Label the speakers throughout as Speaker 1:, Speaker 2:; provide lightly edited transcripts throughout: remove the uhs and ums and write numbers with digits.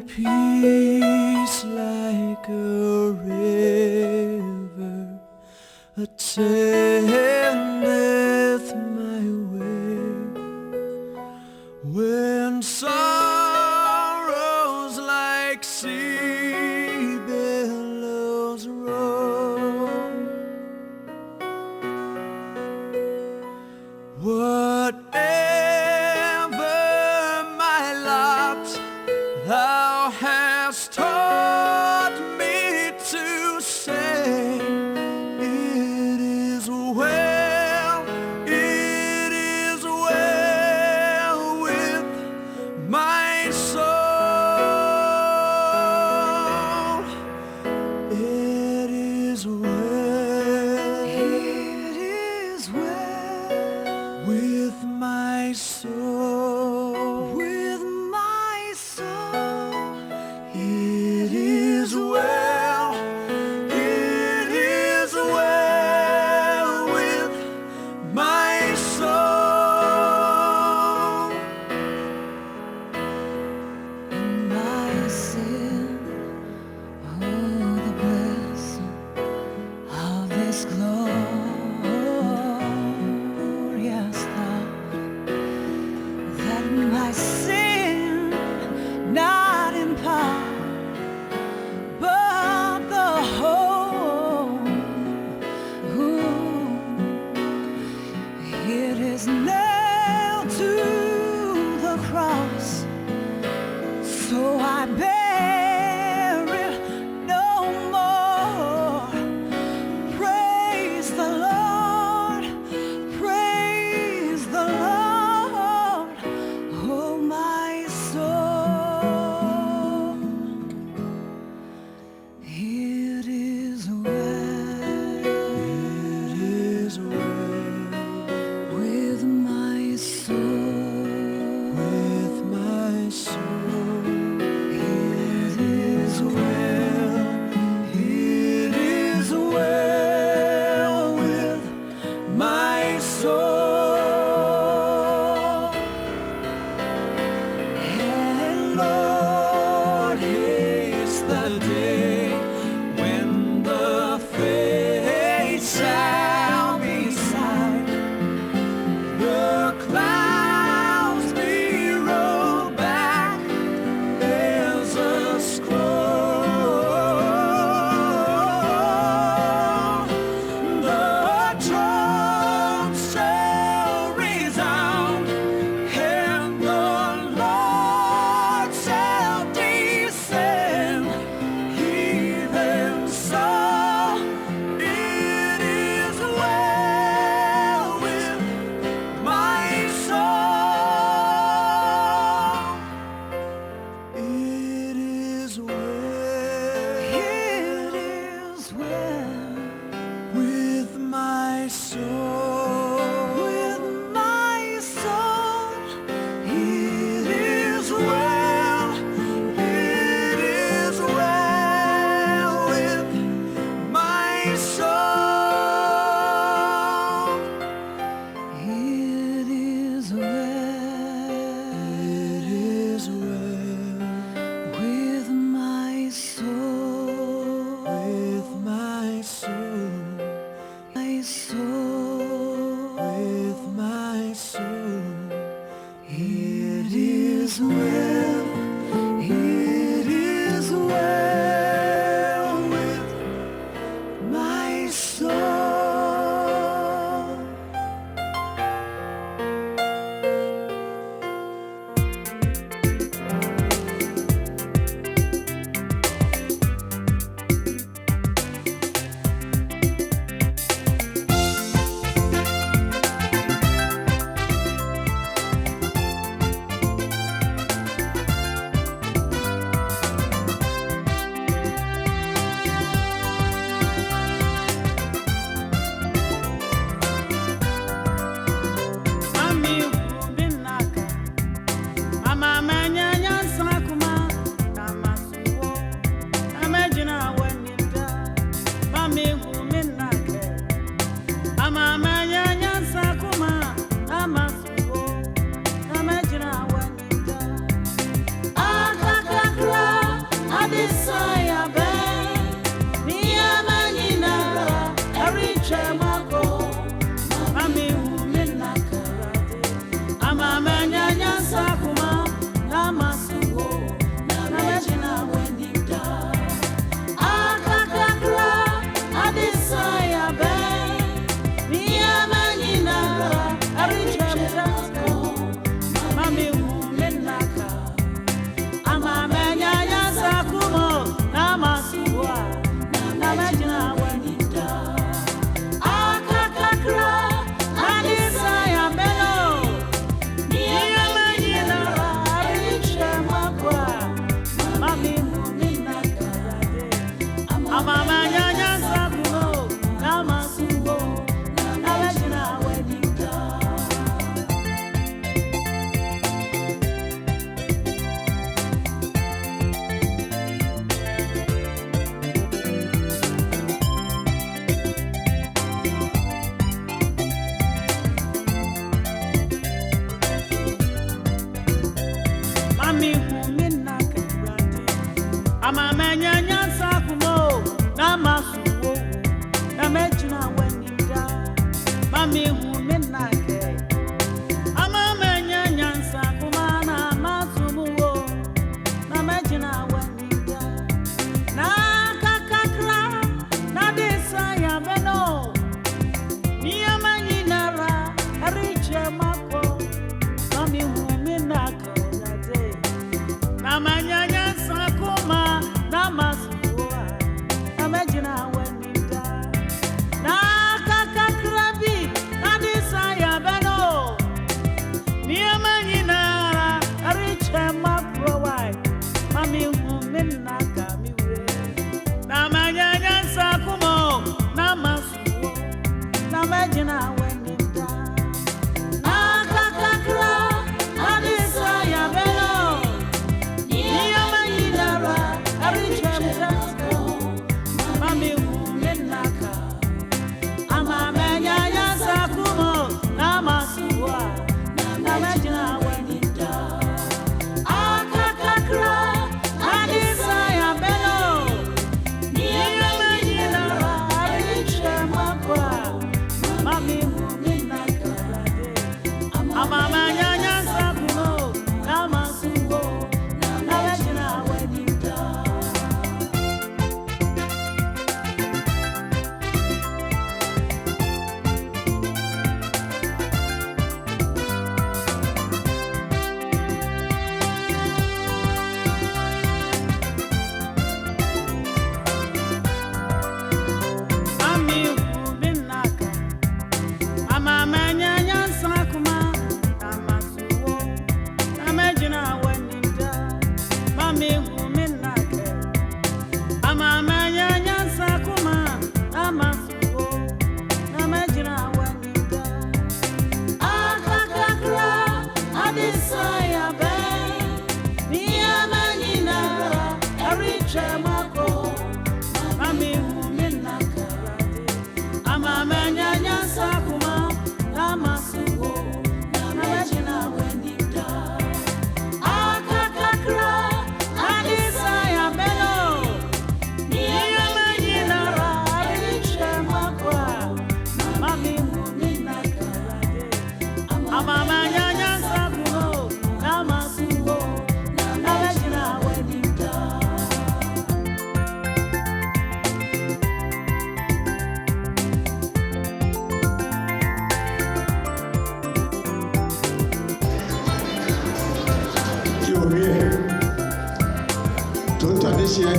Speaker 1: peace like a river attendeth my way. When sorrows like sea billows roll, whatever my lot, thou hast taught me to say, it is well with my soul. It is well with my soul. With my soul. It is well with my soul.
Speaker 2: My sin, oh, the blessing of this glorious thought, that my sin not in part, but the whole, it is nailed to the cross, so I bear it no more. Praise the Lord, oh my soul. It is well with my soul.
Speaker 1: With my soul.
Speaker 2: It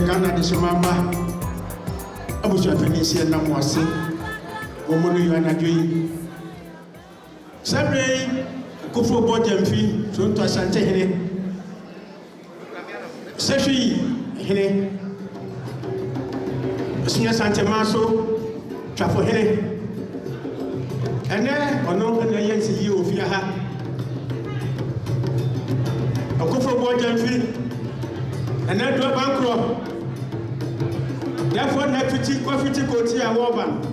Speaker 3: Ghana de Somama Abuja Felicia Namwasi Womono Yanadui Sabre Okofrobuor Gyamfi Tonto Asante Hene Sefwi Hene Sylvia Adjetey Trafo Hene Ene ono na yensi yi ofia ha Okofrobuor Gyamfi and AduabankroAbabio. Therefore, Nepiti Kofi Opoku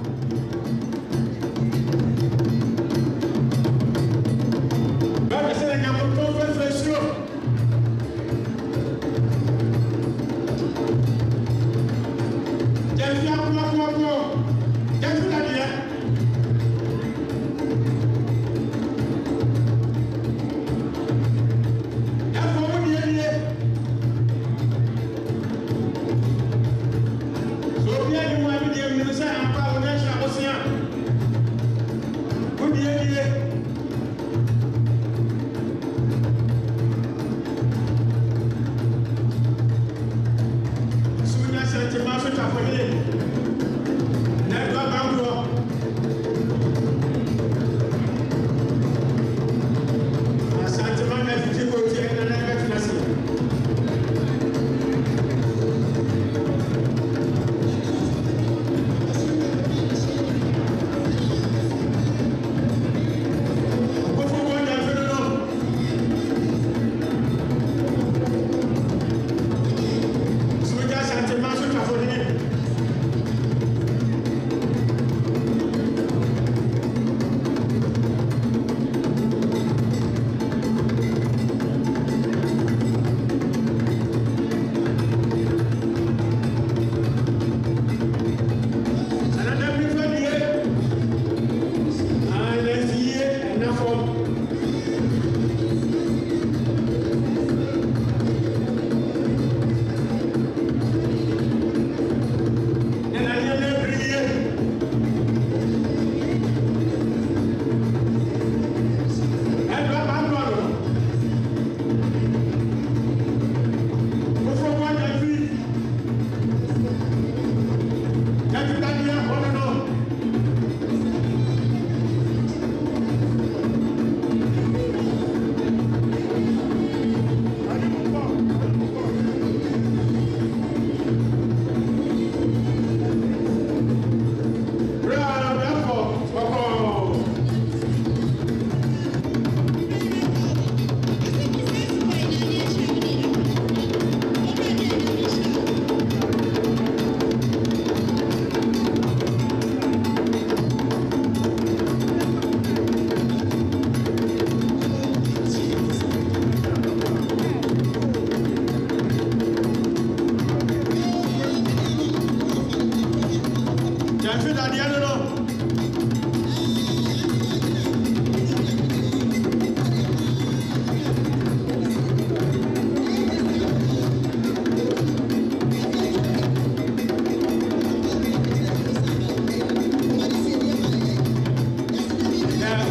Speaker 3: Belfield Rd no.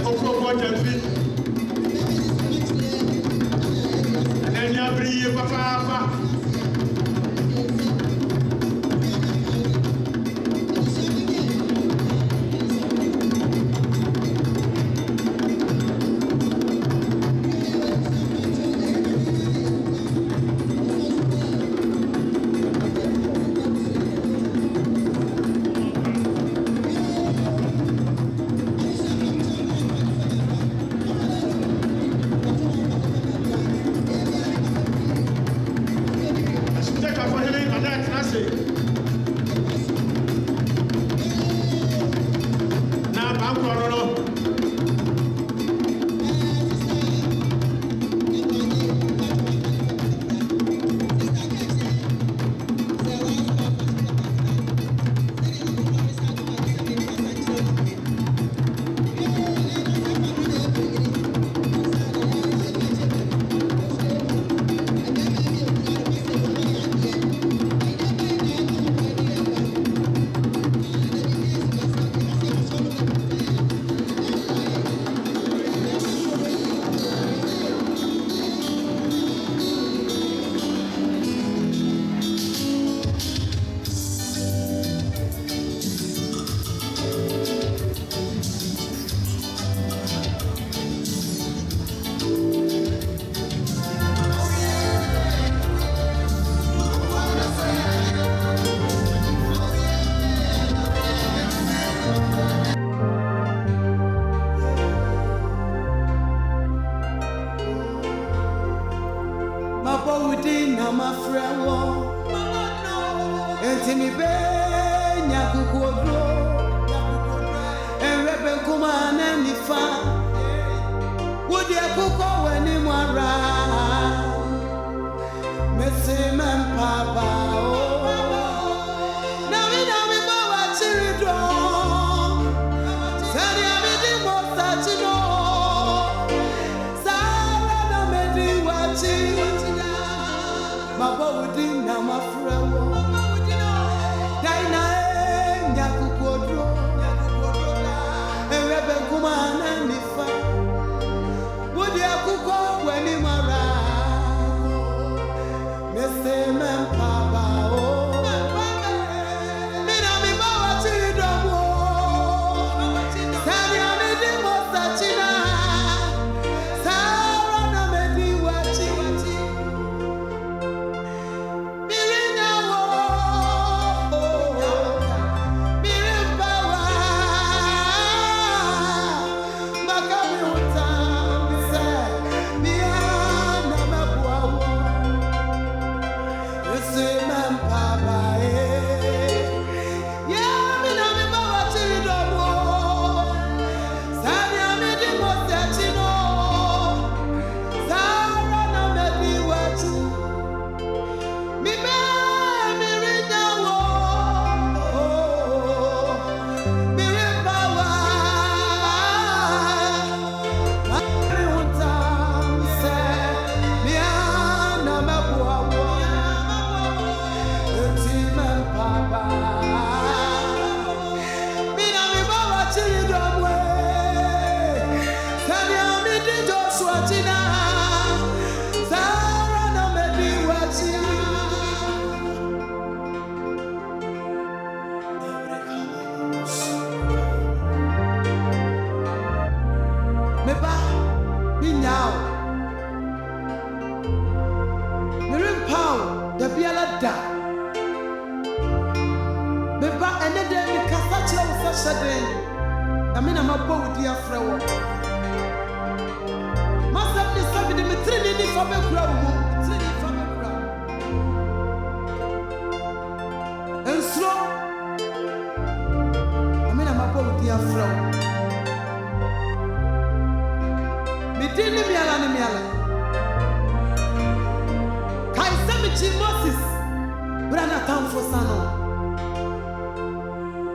Speaker 3: Okofrobuor Gyamfi. And then you bring your papa.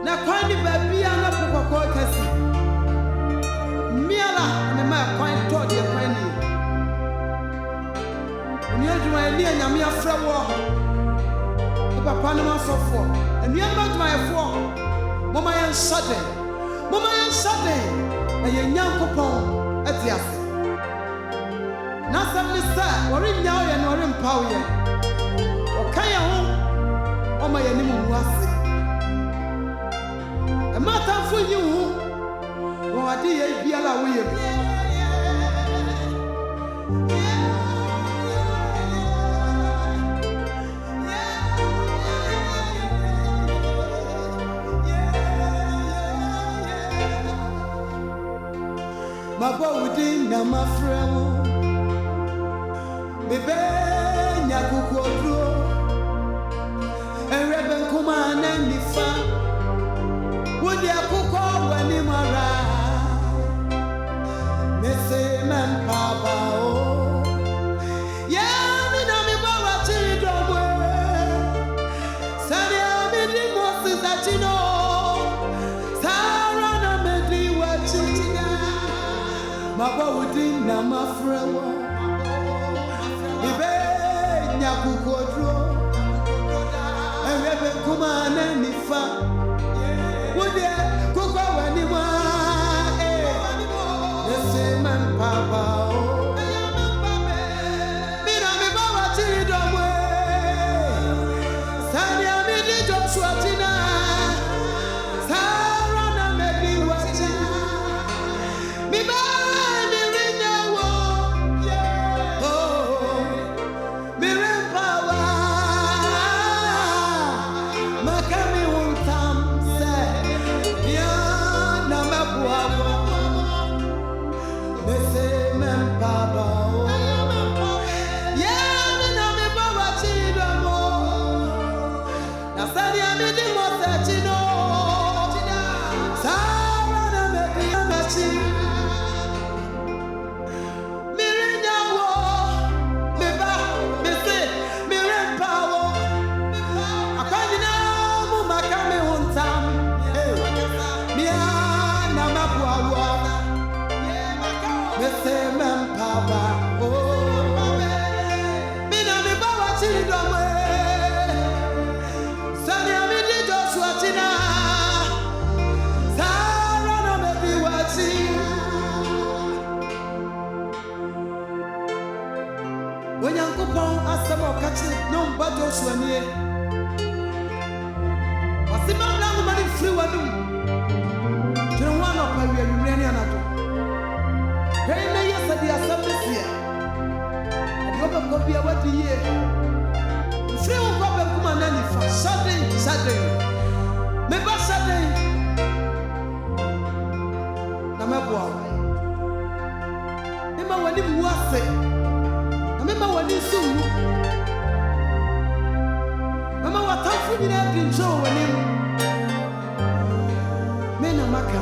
Speaker 4: Na kwani baby ana kokoko kasi. Miala ne ma kwan to de kwan ni. Oni adwuma ni anyame afra wo. E papa no masofo. Enu amba adwuma efo. Mama yan sade. Mama yan sade. Na ye nyankopon atiase. Na samle sa wori nyawo ye no wori mpawo ye. Okaya ho. Oma ye ni mu ase. Mata funyi hu wo ade ye biala wo ye Mabo wudi na mafremo bebe nyakukodro enrebe nkuma na nifa Would akuko wani mara Mese men papa o Ya mi na mi bawa chiri domwe Sani ami di mosi za chino Sara na medli wa china Maba wudi na mafrewo Ibe nyakuko dro Enrebe kumane nifa Kuko wani wa Nese man papa o Mina mi bawa chiri domwe Sani amidi Joshua tina Sara na mebi wachi Mi ba mi rinya wo Mi rimpawa Makami untam No battle swanye. Wasima mlango mali free wadu. Tunawana pa wiya yumreni anato. Hene yesa di asabisia. Adioba kopia wati ye. Free ukope kuma nani fa. Saturday. Meba Saturday. Na mebwa. Mema wani muase. Na mema wani sumu. Mama watafu nyina dinjo wanim Mena maka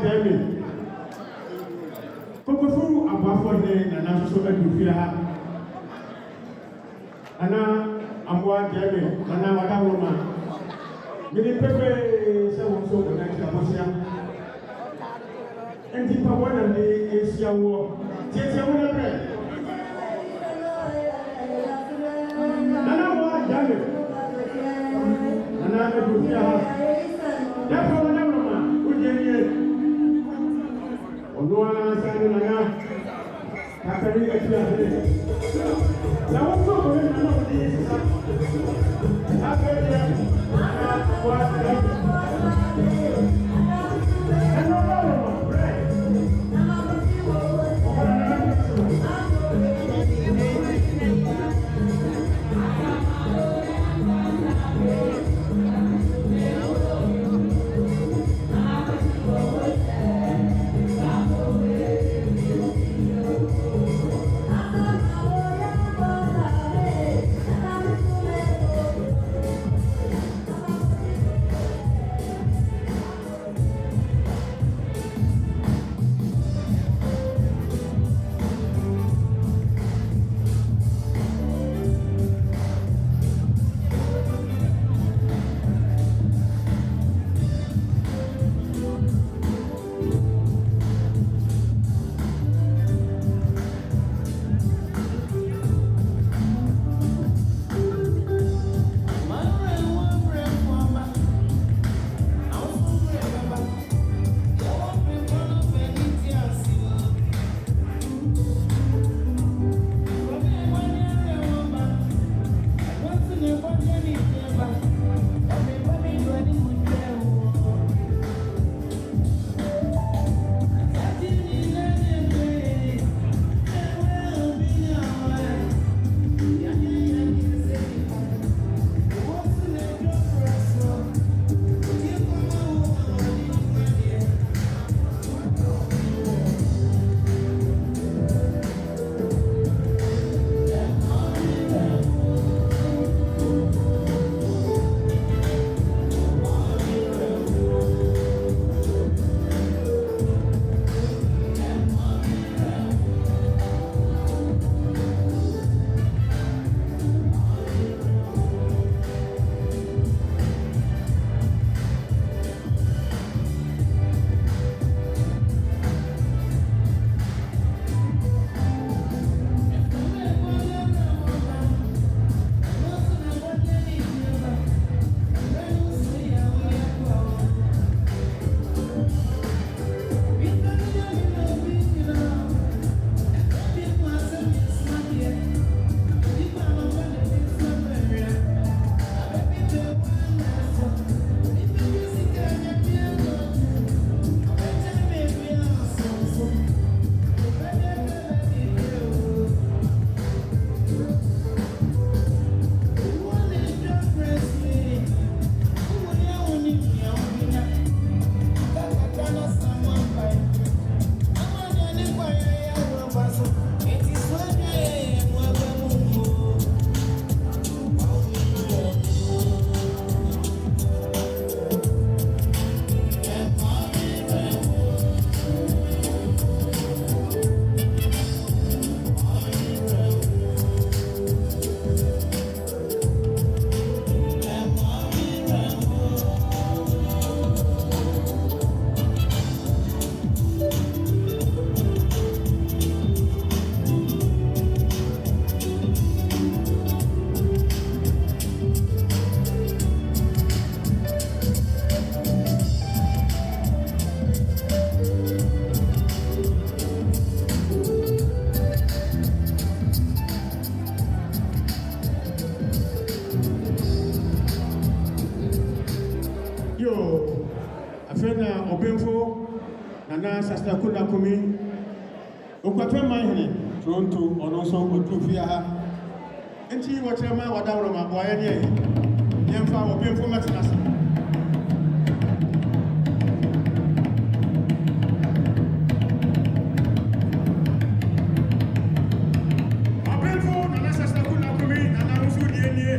Speaker 3: Gyamfi. Kokofu Aboafo Hene na naso adufia. Ana Adwoa Gyamfi na wadawoma. Mini pepe se won so na chamosia. Enti pa bona ni esia wo. Tietia wo na bre. Ana Adwoa Gyamfi. Ana adufia ha. Ya pa bona mama, ujenie. Onoa sanu na ya. Kakari etia he. La wo so ko na no di sa. Abedia. What? Afena Obenfo Nana Sasta Kuna Kumi Okofrobuor Hene Toronto Onoso Otufia Enti Wachema Wadawroma Boya ne Yemfa Obenfo Matinasa Obenfo Nana Sasta Kuna Kumi Nana Usu Die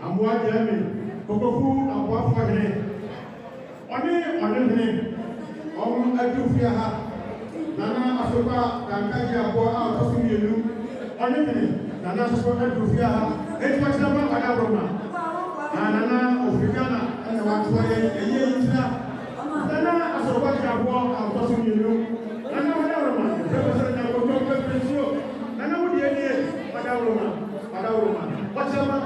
Speaker 3: Adwoa Gyamfi, Opoku Adwoa Fosuaa, Hene, Adufia ha, Nana Asopa, Kankaji Adwoa Fosuaa, Hene, Nana Asopa Adufia ha, Etwachama Adabroma, Nana Africana, and Watwaye, Nana Asopa Adwoa Fosuaa, Nana Adabroma, Representative Okofrobuor, Nana Udiye, Adabroma, Wachama.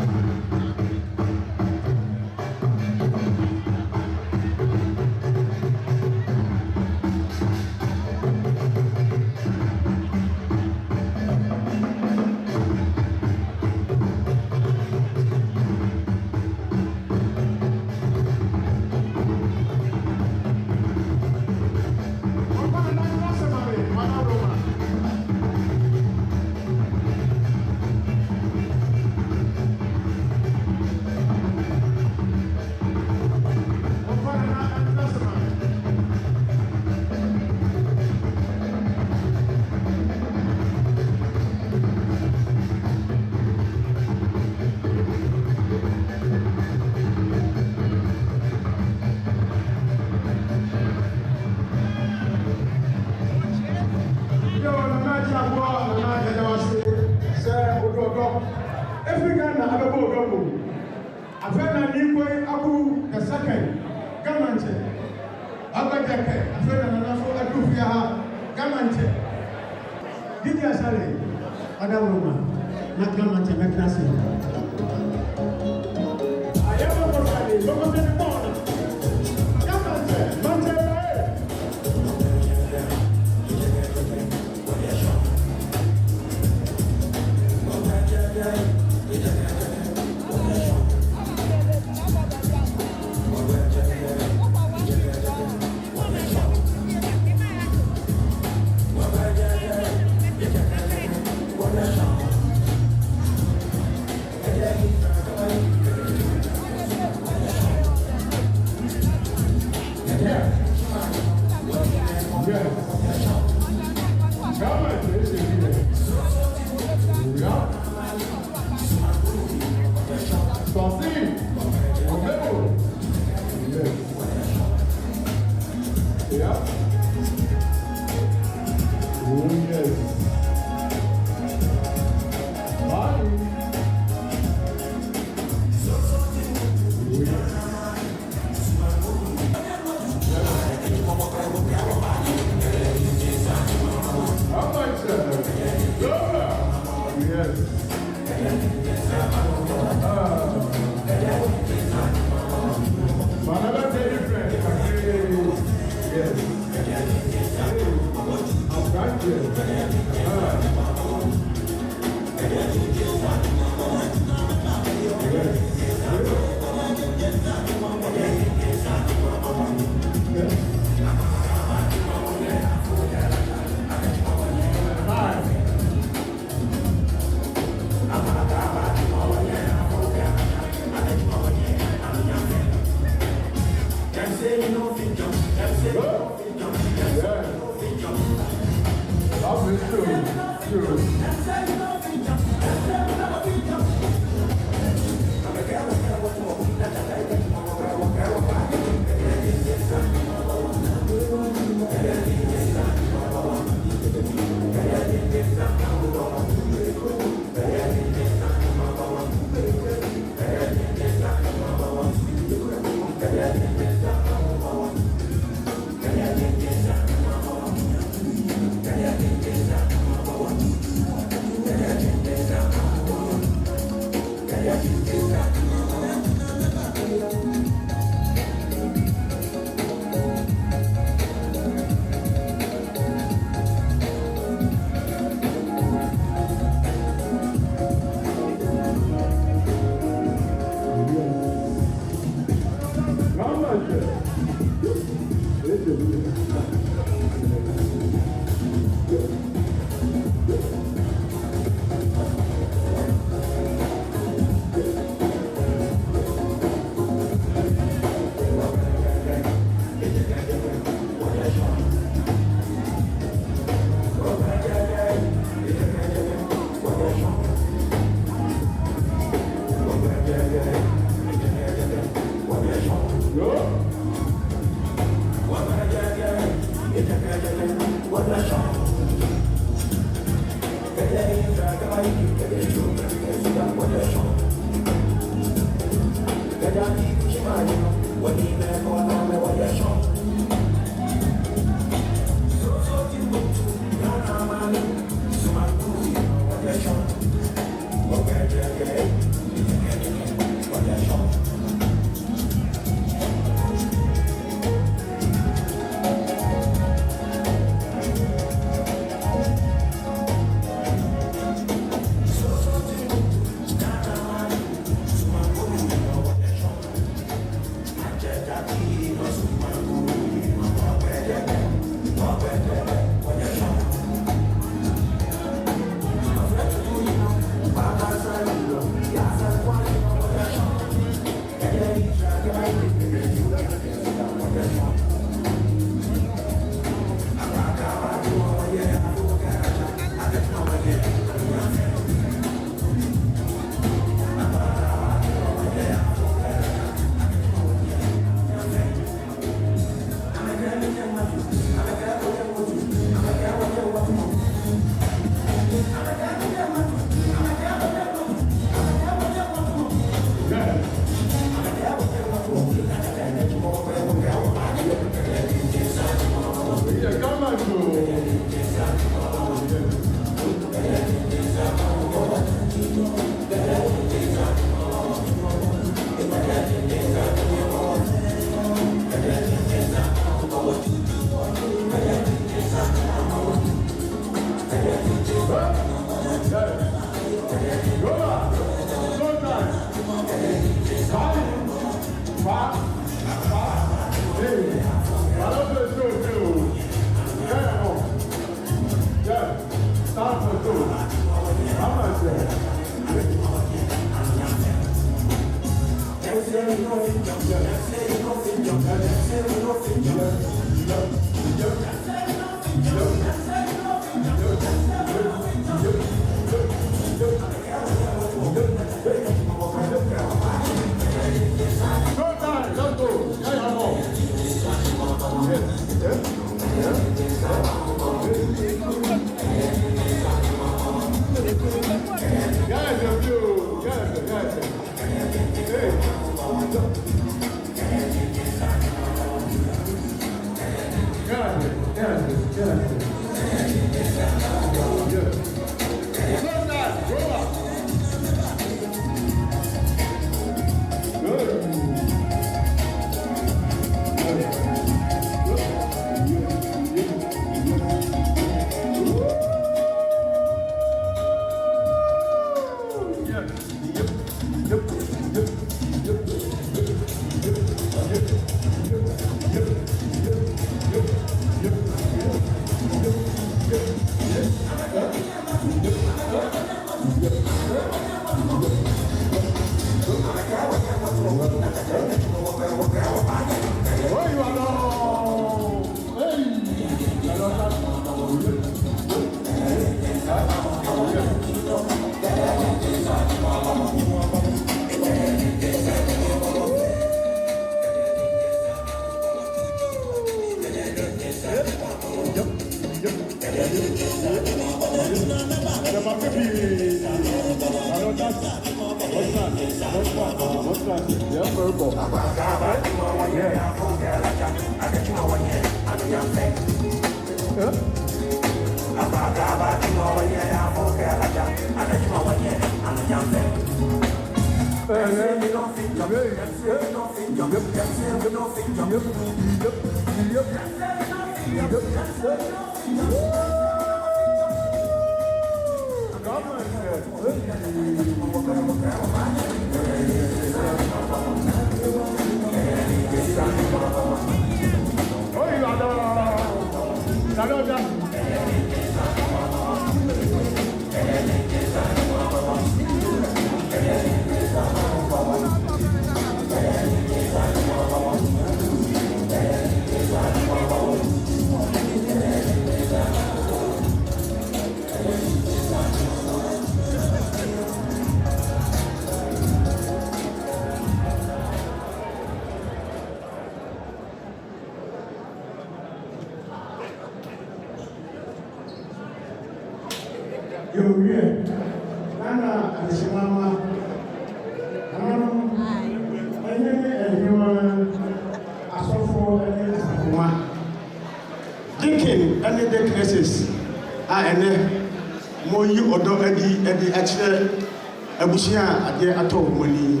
Speaker 5: Abusia ade ato moni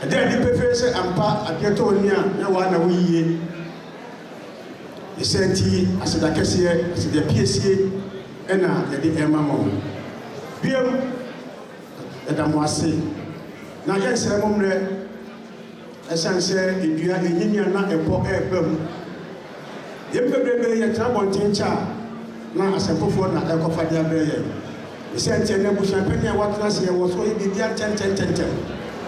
Speaker 5: ade ade pefe se ampa ade to ni a ya wa na wiye esenti aseda kese aseda piesie ena yade ema mo biem edamo ase na ye se momre esanse edua enyinya na ebo ebam ye bebrebe ye trabontincha na asepofo na ekofa dia breye esenti na bushapani a watna se wo so ibi dia ten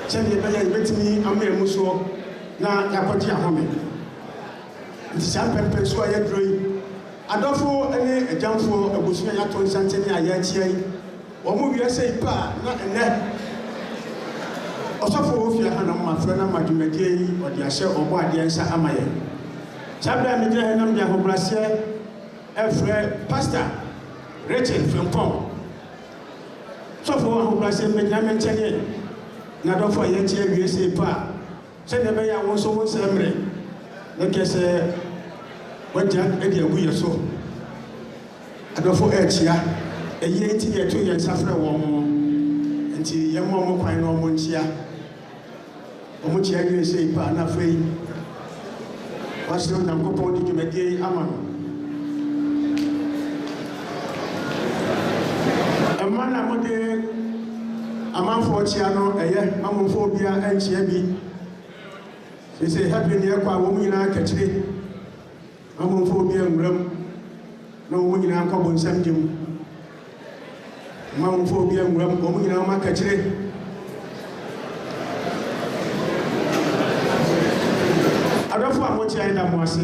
Speaker 5: sɛnde bɛyɛ betimi ama emu so na yakɔti ahome nti saa pɛmpɛ so a yɛduro yi adɔfo ne agyamfo abusua yɛato nsantene a yɛakyia yi wɔn mu wiase yi pa na ɛnɛ ɔsɔfo wɔ fie ha na mo afrɛ na madwumadie yi ɔde ahyɛ ɔbɔ adeɛ nsa ama yɛn saa bere a megyina ha nam de ahobraseɛ ɛfrɛ pastor Reggie Adjetey sɔfo ahobraseɛ megyina me nkyɛn na dɔfo yɛ tie wiase pa sɛ ne bɛ ya wo so wo sɛmre ne kɛsɛ wagya edi agu yɛ so adɔfo ɛkyia ɛyɛ nti yɛ to yɛ nsafrɛ wɔn mo nti yɛn mo kwan no mo nkyia ɔmo kyia yɛ sɛ ipa na afei wasɛ Onyankopɔn di dwumadie ama no ɛma na mo de amanfoɔ kyia no ɛyɛ amanfoɔ bia ɛnkyia bi sɛ happy ne ɛkɔ a wɔn nyinaa kakyire amanfoɔ bia nwuram na wɔn nyinaa kɔ bonsam gyem amanfoɔ bia nwuram wɔn nyinaa ma kakyire adɔfoɔ a mokyia yɛ da mo ase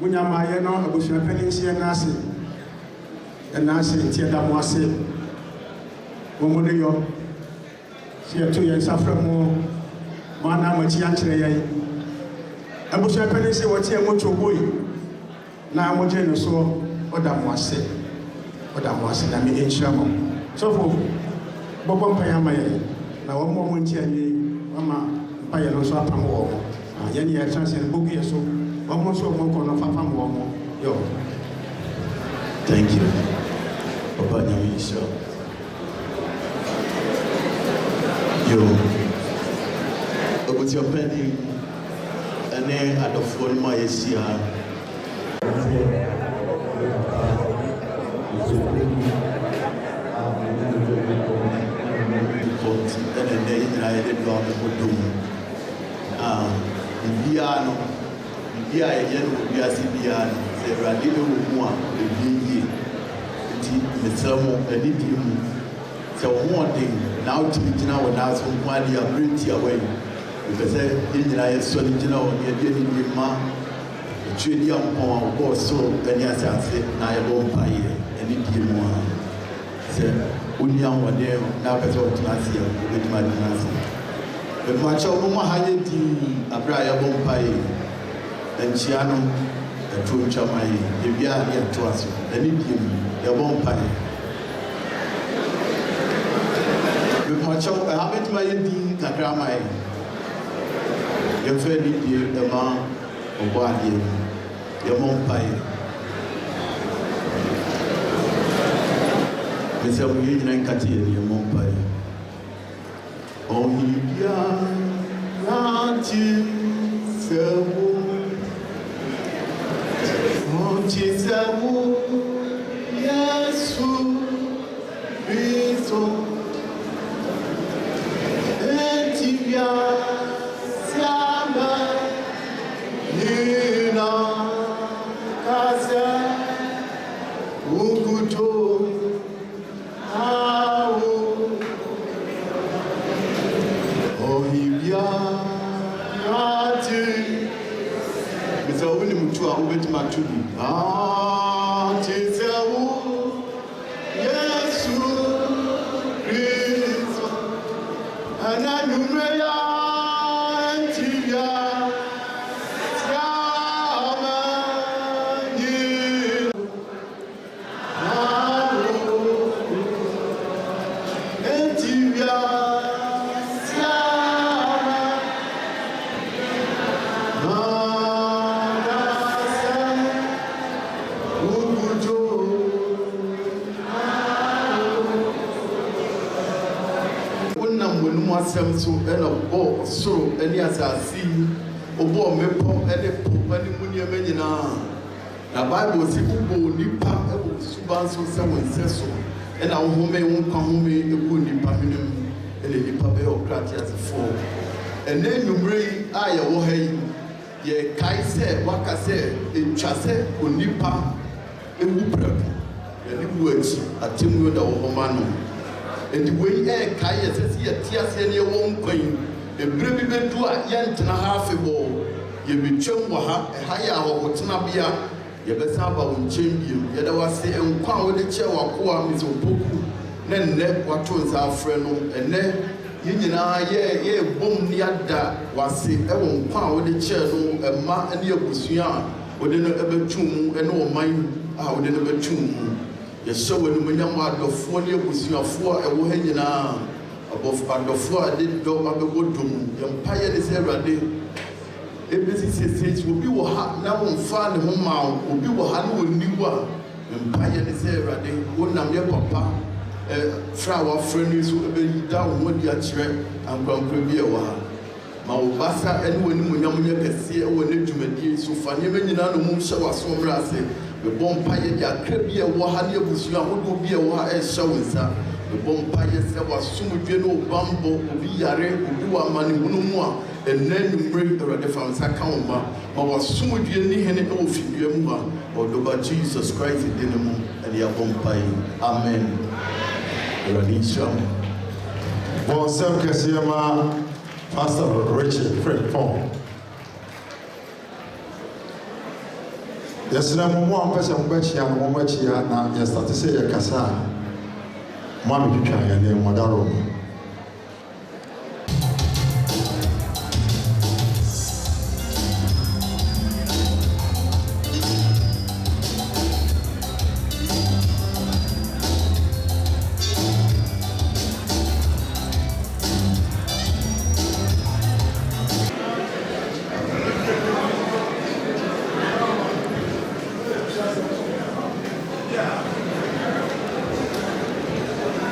Speaker 5: monyamayɛ no abusua paninsiɛ no ase ɛna ase nti ɛda mo ase wɔn de yɔ sɛ yɛto yɛn nsa frɛ mo ana makyia nkyerɛ yɛn abusua paninsiɛ wɔte yɛn motwo boi na mogye no so ɔda mo ase na me nhyira mo sɔfo bɔbɔ mpaeɛ ama yɛn na wɔn mo ntia yɛn ama mpaeɛ no so apam wɔn yɛn yɛ chance no bogu yɛ so wɔn so wɔn kɔ no fapam wɔn yo.
Speaker 6: Thank you Papa Nyamisha yo obuti openi ene adɔfoɔ no ma yɛsia Bia yɛn no bia si bia no sɛ Awurade ɛwɔ mu a ɛbie nti mesrɛ mo ani die mu sɛ wo hoɔden na wotumi gyina wɔ naaso nko ade a berɛnti a wayi mepɛ sɛ yɛn nyinaa yɛsɔre gyina wɔ ne yɛde ani die ma ɛtwerɛ di a mpɔn a wɔbɔɔ soro ne asase na yɛbɔ mpaeɛ ani die mu a sɛ wonni ahoɔden na wopɛ sɛ wotena ase a wobɛtumi atena ase bɛmakyɛ wo ma ha yɛ dii aberɛ a yɛbɔ mpaeɛ nkyia no ɛto ntwama yi ebia ne ɛto aso ɛne die mu yɛbɔ mpaeɛ bɛmakyɛ ɛha bɛtumi ayɛ dii kakra ma yɛ yɛmfɛ ne die ɛma ɔbɔ adeɛ mu yɛbɔ mpaeɛ mesɛ mo yɛ nyina nkate yɛ ne yɛbɔ mpaeɛ ɔhibia nati sɛwo Montisamu Yesu Cristo Etibia Siamba Nina Casa Ukuto Au Ohibia Nati Mr. Winnie Mutua Ubetima Tubi. Montisamu Yesu Cristo Ananumea Antibia Siama Nina Antibia asɛm so ɛna bɔ soro ɛne asase ɔbɔ mmepɔ ɛne po ɛne mu nneɛma nyinaa na Bible si wobɔ nipa ɛwɔ suba nso sɛ wɔn nsɛ so ɛna wohome wo nkwa home ɛgu nipa hwene mu ɛna nipa bɛyɛ ɔkrate asefoɔ ɛnɛ nnwummerɛ yi a yɛwɔ ha yi yɛkae sɛ waka sɛ ɛtwa sɛ onipa ɛwu prɛko yɛne wu akyi atemmuo da wɔ hɔ ma no ɛnti wei ɛɛkae yɛ sɛ sɛ yɛte aseɛ ne yɛwɔ nkwa yi ɛberɛ bi bɛdu a yɛntena ha afebɔɔ yɛbɛtwam wɔ ha ɛha yɛ ahɔhotenabea yɛbɛsan aba wo nkyɛn bio yɛda wase nkwa a wode kyɛ w'akoa Maame Opoku na nnɛ wato nsa afrɛ no ɛnnɛ yɛn nyinaa yɛbom ne ada wase ɛwɔ nkwa a wode kyɛ no ɛma ne abusua a wode no ɛbɛtu mu ɛne ɔman a wode no bɛtu mu yɛhyɛ wɔ animuonyam adɔfoɔ ne abusuafoɔ a ɛwɔ ha nyinaa adɔfoɔ a de dɔ abɛbɔ dɔ mu yɛmpaeɛ ne sɛ Awurade ebesi sese obi wɔ ha na wɔmfa ne ho ma obi wɔ ha na wɔnni wo a mpaye ne se Awurade wonam ye papa fra wa freni so be da wo di akire ankrankra bi e wa ha ma wo basa ene woni munyam nye kese e woni dwumadi so fa ne menyina no mum hye waso mra ase be bom paye di akra bi e wa ha ne abusu ahodo bi e wa ha e hye wonsa be bom paye se wasomdwe no bambo obi yare obi wa mane hunu mu a ene numre Awurade fa nsa ka wo ma wasomdwe ni hene e ofidwe mu a odoba Jesus Christ dinemu and ya bom paye amen.
Speaker 7: Bon sem kesiyama Pastor Reggie Adjetey. Yesina mo ampese mo bachia no mo bachia na ya start say ya kasa. Mo abitwa ya ne mo daro.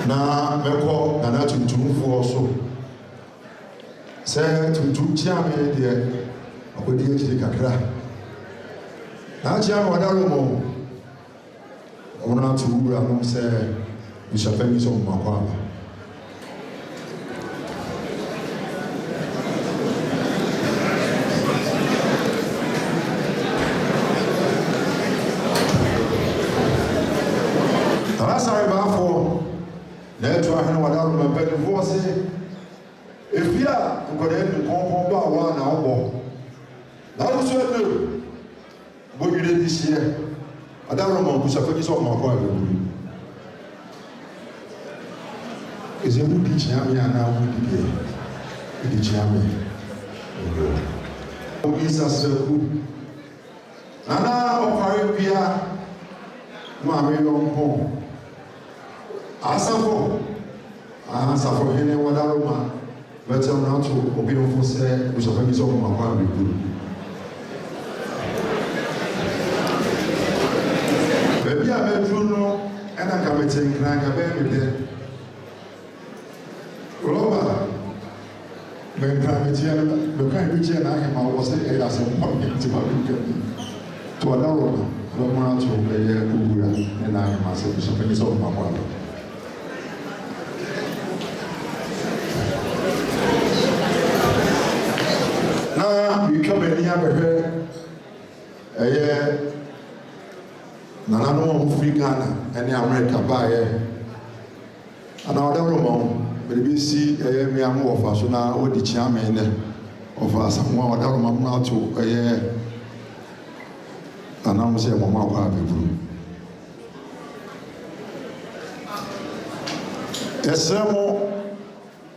Speaker 7: Na meko na tuntumfo so se tuntum chiame de akodi ejiri kakra na chiame wadaro mo ona tuura no se bisapemi so makwa Tarasa bafo na to ahene wadaro mabedi voice efia ngore nkonko ba wa na obo na wo so ebe bo gide dishie wadaro mo ku safani so mo ko abebu eze mu di chiame ana wo di chiame o isa seku ana o pare bia Maame Serwaah Asafo Hene wadaro ma better now to obi ofo se we so fami so ma kwa bibu baby a bedru no ena ka meten kran ka be me de roba ben kran metia be kan bi je na he ma wo se e da se mo bi ti ma bi to wadaro ma to be ye kubura ena he ma se so fami so ma kwa you come in here, Nana no free Ghana and America by another room, but we see me am of us now or the chairman of Asomanya other room now to and I'm saying Mama people. Yes,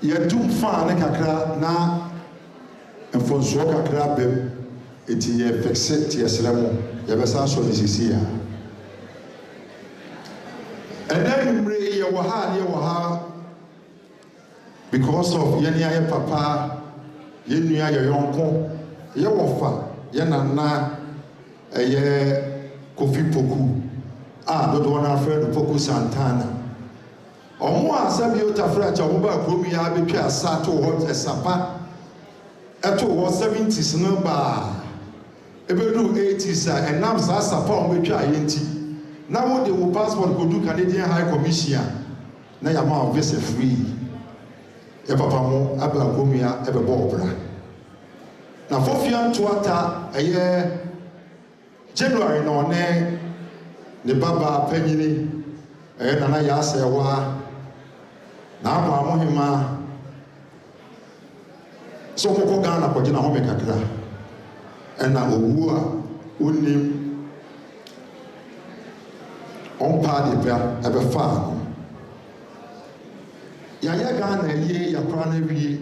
Speaker 7: you do fine kakra na Fonso kakra bem eti ye fixe ti esremo ye besa so ni sisi ya ena mre ye wo ha because of ye ni aye papa ye nua ye yonko ye wo fa ye nana ye Kofi Opoku dodo na friend Opoku Santana omo asabi otafra cha wo ba kromi ya betwa asato ho esapa eto was 70s no ba ebedu 80s and now sapa on betwa yenti na wo de wo passport go do Canadian High Commission na ya ma visa free e papa mo aba komia e be bobra na fofia toata eye January no ne baba panyini nana ya Serwaah na Kwamohemaa so koko Ghana ko gina ho me kakra ena owu a onim on pa de bra e be fa ya Ghana ye ya kra na wie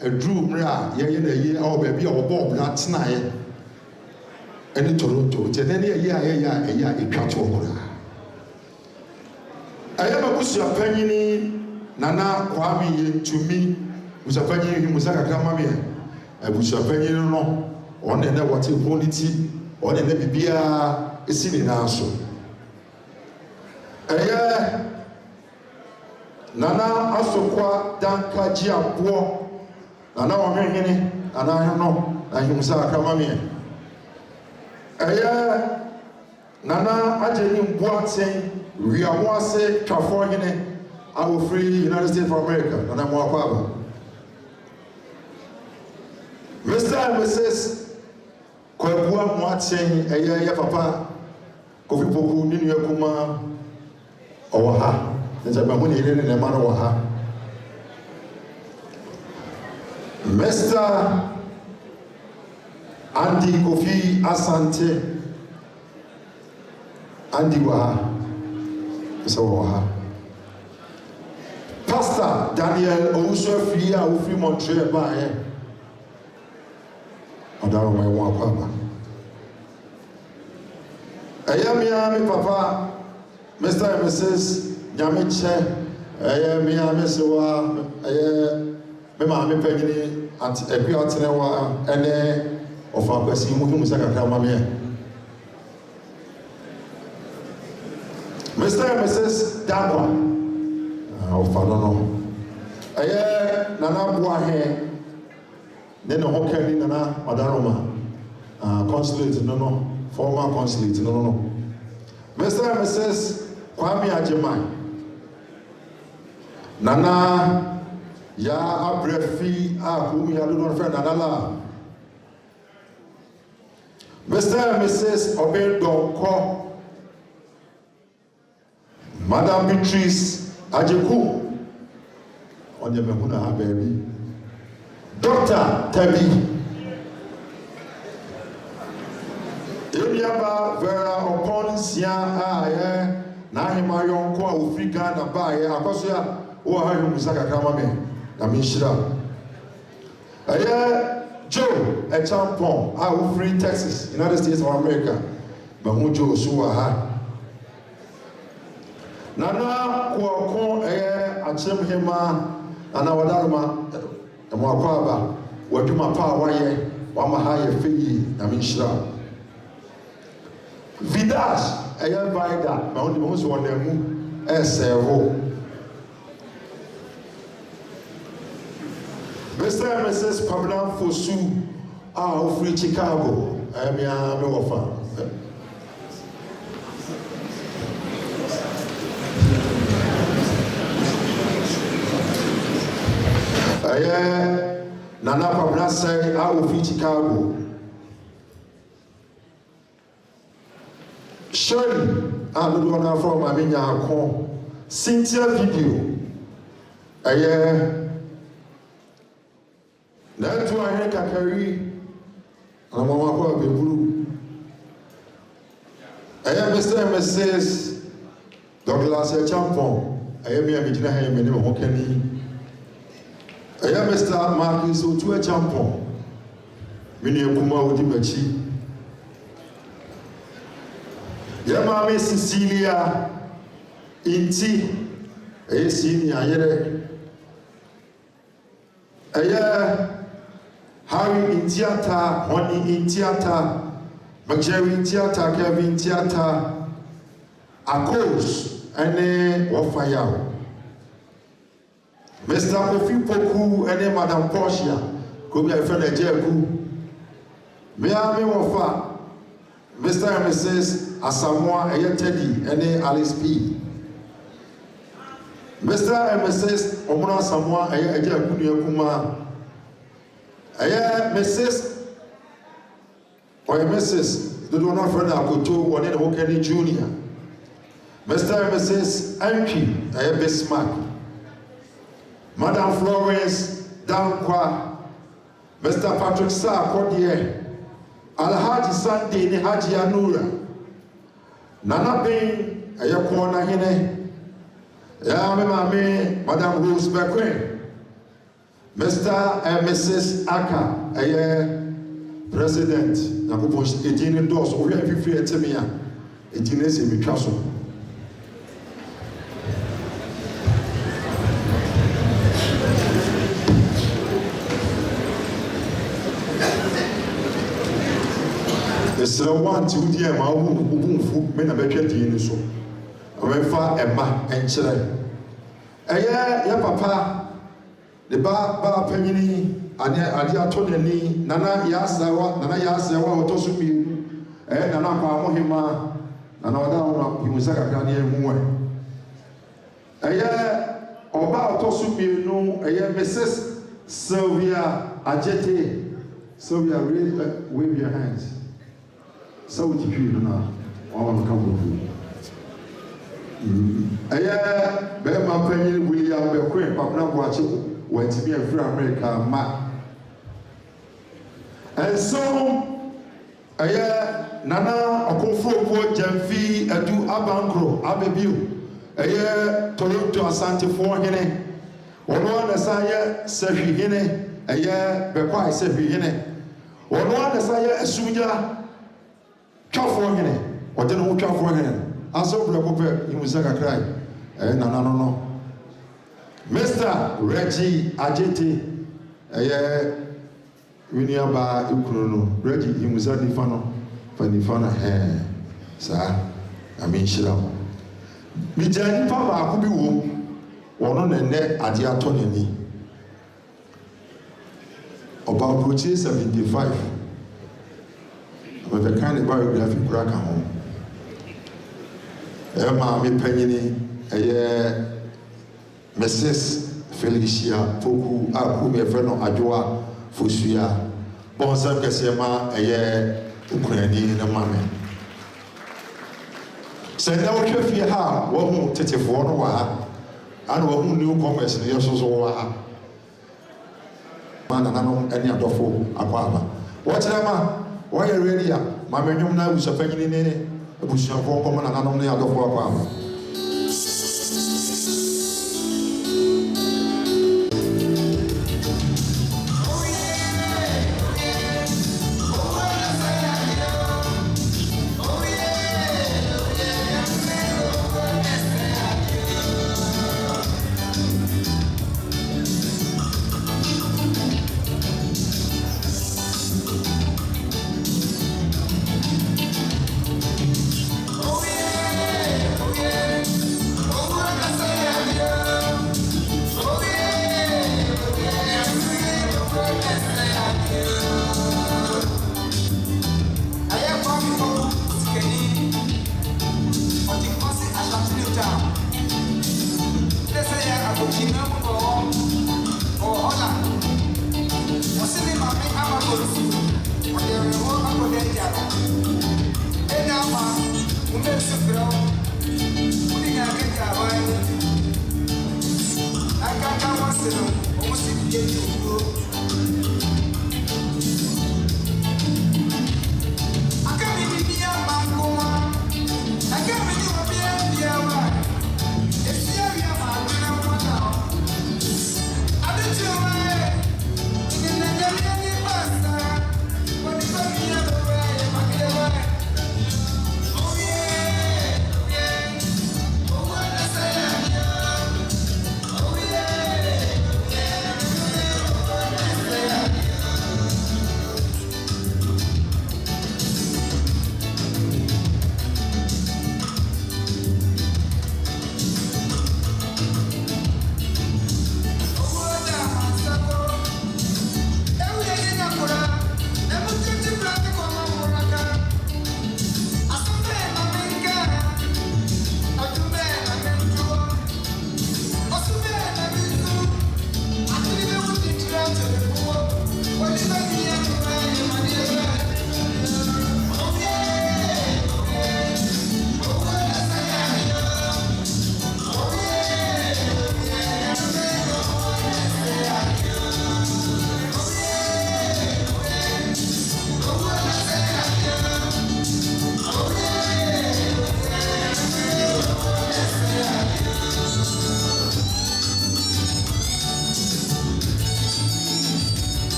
Speaker 7: adru mra ye na ye a ba bia obo bra tenaye eni Toronto je na ye ya etwa to okura aya ba busu apanyini nana kwami ye tumi Musafanyi ni musaka kama me abusafanyi no one na what quality one na bibia esi ni na so Nana Asokwa Danka Jiapo, Nana Hene, and I know, and himself Kamami. Nana Adjetey Boakye, we are one say Hene, I will free United States of America, and I'm more. Mr. and Mrs. Kwabena Moakye, Papa, Kofi Opoku, Nini Kuma, Owaha. There's a man in the Manawaha. Mr. Andy Kofi Asante Andy Waha. Mr. Waha. Pastor Daniel Ousefia Ufri Montreal by Adara my one papa. Ayami Papa, Mr. and Mrs. Nyamiche, Maame Serwaah, me Maame Pegini, at Equiatenewa, and of our person who was a Mamma. Mr. and Mrs. Adwoa, of Fadano. Nana Boakye, then a Hokeni Nana, Madaroma, consulate, no, former consulate, no. Mr. and Mrs. Kwabena. Nana ya abrefi akumi ya don't friend Nana. Mr. and Mrs. Obedonko, Madam Beatrice Ajeku, on the Mehuna baby, Dr. Tabi, Eliaba Vera upon Sia, Nahima Yonko, Africa, and Baye, Akosia. Who are you, Musaka Kamame? Namishra. Joe, a champon, I will free Texas, United States of America. Mamujo Suaha. Nana, Kwako, Achemhema, and our Dharma, and Wakwaba, Wakuma Pawaye, Wamahaye Fiji, Namishra. Vidash, a young Vida, my only most one name, Servo. Mr. and Mrs. Adwoa Fosuaa are free Chicago. I am a offer. Nana Kwabena say I will free Chicago. Shirley, I don't want to from Amina Cynthia video. That's why I carry and I'm going to be blue. I am Mr. and Mrs. Douglas Champon. I am here with him in Hokeni. I am Mr. Marcus Otua Champon. Mini Kuma Udimachi. Yamame Cecilia Inti. A senior. Harry in theater, Honey in theater, McJerry in theater, Kevin in theater, a coach, and Wafaya. Mr. Kofi Opoku, and Madam Portia, could be a friend of Jeku. May I be Wafa, Mr. and Mrs. Asomanya, Teddy, and Alice P. Mr. and Mrs. Omona Samoa, a Kuma. Mrs. or Mrs. The donor friend Akoto, one in Hokeni Jr. Mr. and Mrs. Anki, a Bismarck. Madam Florence Dankwa, Mr. Patrick Sa Kodie, Alhaji Sunday ni Haji Anura, Nana Bing, a Yakona Hene, Yamame, Madam Rose Becquin. Mr. and Mrs. Aka, a president, Nakupos, 18 endorse, or every free at Temia, 18 is in Mikaso. The one to dear, my own food, men are better in so. ɔbɛfa ɛma ɛnkyerɛ ɛyɛ yɛ papa de ba panyini ade ato n'ani nana yɛasɛwa ɔtɔ so mmienu ɛyɛ nana Kwamohemaa nana ɔda wo ihu sɛ kakra ne ɛmu ɛyɛ ɔba ɔtɔ so mmienu ɛyɛ Mrs. Sylvia Adjetey. Sylvia, wave your hands. So what you do now? I want to come with you. Aya, Bema Penny William Bequin, Papa Boakye, went to be a free America ma. And so, Aya, Nana Okofrobuor Gyamfi AduabankroAbabio, Aya, Toronto Asante for Hene, Ono Nasaya Sefwi Hene. Aya Bekwa Sefwi Hene ono anasaya asunya twafo Hene ode no twafo Hene aso bra pope imusa kakrai nana no Mr. Reggie Adjetey winia ba ikunu no Reggie imusa nifa no sa aminshira mi jani pa ba ko bi wo wono ne ade ato nani about Boakye 75. But the kind of biography crack home. Maame Panyini, Mrs. Felicia Poku, a friend of Adwoa Fosuaa. Bonsam Kasema, Ukrainian Maame. Send out your fear, what won't take for no while, and what new commerce in your social. Man and any other fool, Aquaba. What's that, why are you ready? My menu now is a penny in it, a bush of four common and only other four Aquaba.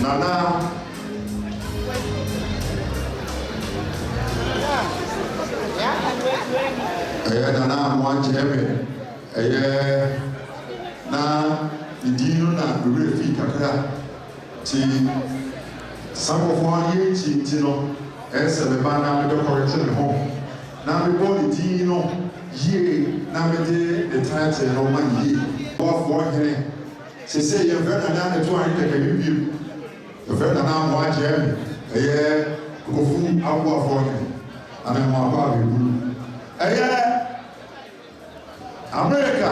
Speaker 7: Nana. Nana Mwanjeme. Na idino na refi kakra ti samofo ye ti no ese be ba na me do correct me ho na me bo idino ye na me de the title no man ye of one Hene se say ye very na na to an keke bi ye very na mo ajem Kofi Aboa Fosuaa ana mo aba bi America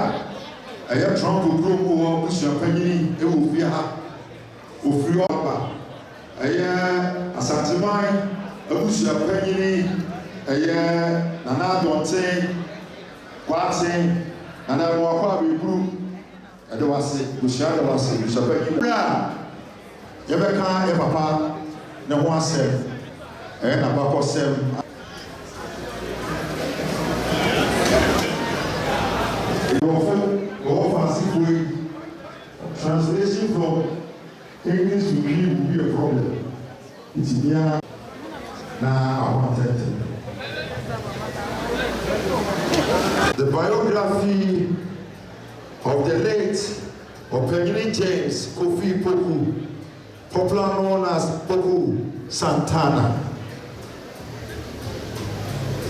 Speaker 7: Trump will grow more champagne, it will be a ofri oba. Asantman, a bush champagne, Nana Donte, Kwabena, and I walk with group. And there was a Bushada was a champagne. Yabeka, Papa, no one said, and about them. Translation from English to Greek will be a problem. It's here now. I wanted the biography of the late Opoku James Kofi Opoku, popular known as Opoku Santana.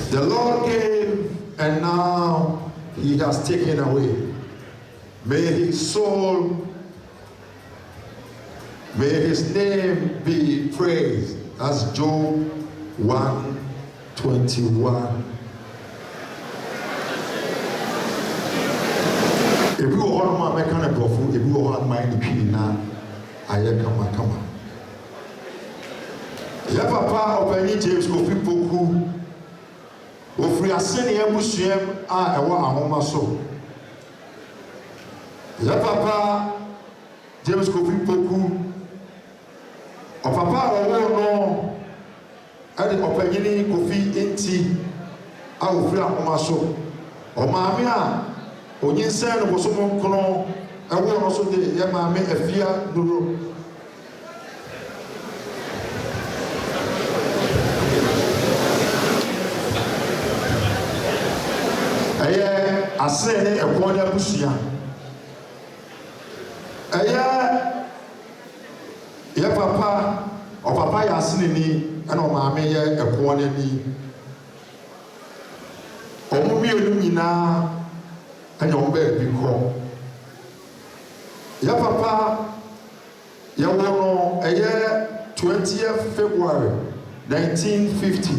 Speaker 7: The Lord gave, and now He has taken away. May his soul, may his name be praised. That's Job 1:21. If you want my mechanic of food, if you want my now, I come. Ya papa Opoku James Kofi Opoku, ofri aseni ebusuem a ewa ahoma so. Ya papa James Kofi Opoku, o papa owo no ade opanyini Kofi enti a ofri ahoma so. O maame a onyinsen no bosomo nkono ewo no so de ya maame afia duro. Asene ekwo na busia. Ya papa, o papa ya asene ni na o maame ye ekwo na ni. Omo mienu nyina anya o ba bi ko. Ya papa ya wono 20th February 1950.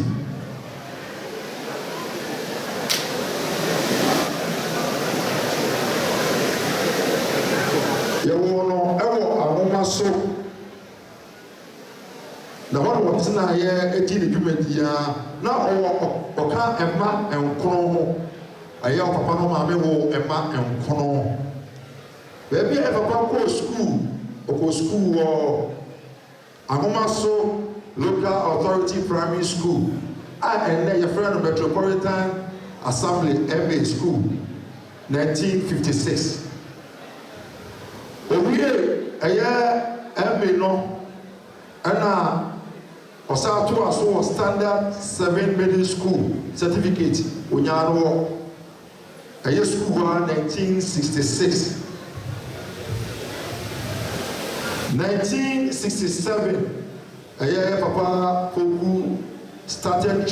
Speaker 7: Yawono ewo ahoma so na ho wo tsena ye eti ne dwumadia na oka emma enkron ho aye papa no maame wo emma enkron bebi e papa ko school wo ahoma so local authority primary school and then your friend Metropolitan Assembly MA school 1956. Owie MA no ana osato aso standard 7 middle school certificate onyaro school 1966. 1967 Papa Opoku started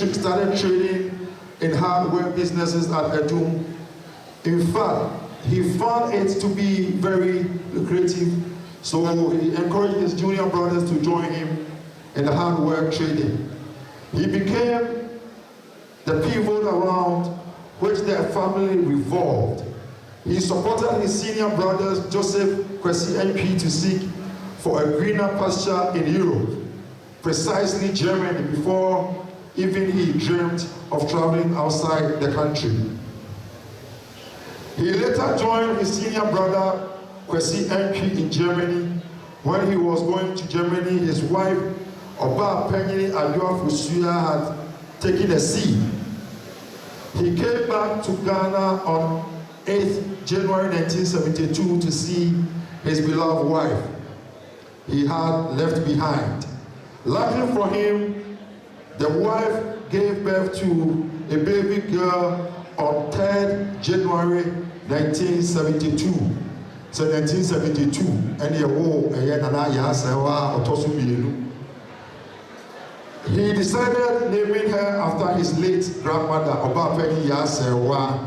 Speaker 7: trading in hardware businesses at Edum. In fact, he found it to be very lucrative, so he encouraged his junior brothers to join him in the hardware trading. He became the pivot around which their family revolved. He supported his senior brothers, Joseph Kwesi MP, to seek for a greener pasture in Europe, precisely Germany, before even he dreamed of traveling outside the country. He later joined his senior brother, Kwesi MP, in Germany. When he was going to Germany, his wife, Adwoa Fosuaa, had taken a sea. He came back to Ghana on 8th January 1972 to see his beloved wife he had left behind. Luckily for him, the wife gave birth to a baby girl on 3rd January 1972. So 1972, and he decided naming her after his late grandmother, Obafemi Serwaah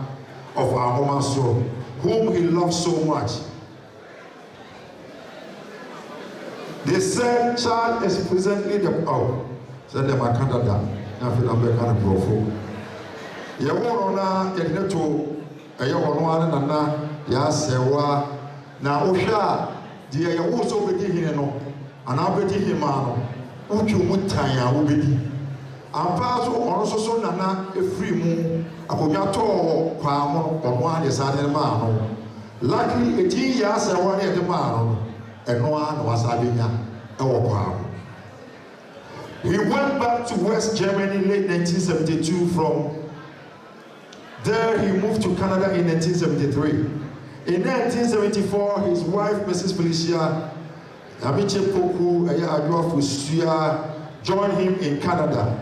Speaker 7: of Ahomaso, whom he loved so much. The said child is presently the said them are Canada. I feel I'm kind of profo. Yawona Yagneto, a Yawana Nana, Serwaah. Now, Osha, dear, you also be here, no, and I'll be here, man. Uchu mutanya ubedi. Ampaso onso so nana efri mu akonyato kwa mo onwa de sade ma no. Luckily eti ya se won e de ma no. Eno a no asabenya e wo kwa. He went back to West Germany late 1972. From there he moved to Canada in 1973. In 1974 his wife Mrs. Felicia Poku, Adwoa Fosuaa, joined him in Canada.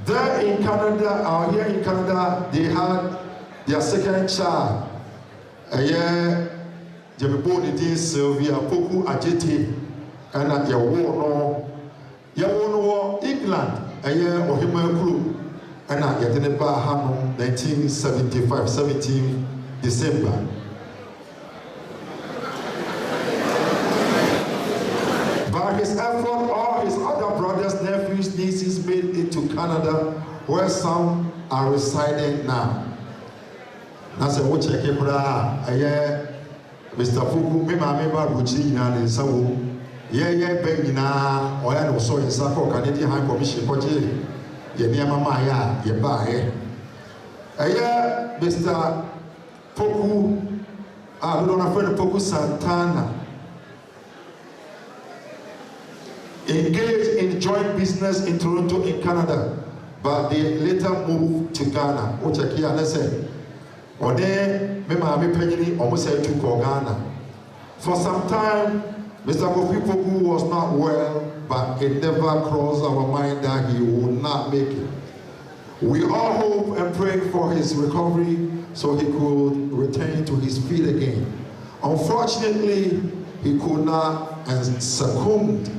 Speaker 7: There in Canada, here in Canada, they had their second child. Sylvia Adjetey, and at England, Kwamohemaa, and at 1975, 17 December. By his effort, all his other brothers, nephews, nieces made it to Canada, where some are residing now. That's a watch a camera. Mr. Fuku, me Maame Serwaah in Sawo. Benina, or I also in Sako, Canadian High Commission, Boakye, Mama, Yebae. Mr. Poku, I don't know if Opoku Santana. Engaged in joint business in Toronto in Canada, but they later moved to Ghana. Which I can say, or then me Maame Penyini almost said to Ghana. For some time, Mr. Kofi Opoku was not well, but it never crossed our mind that he would not make it. We all hope and pray for his recovery so he could return to his feet again. Unfortunately, he could not and succumbed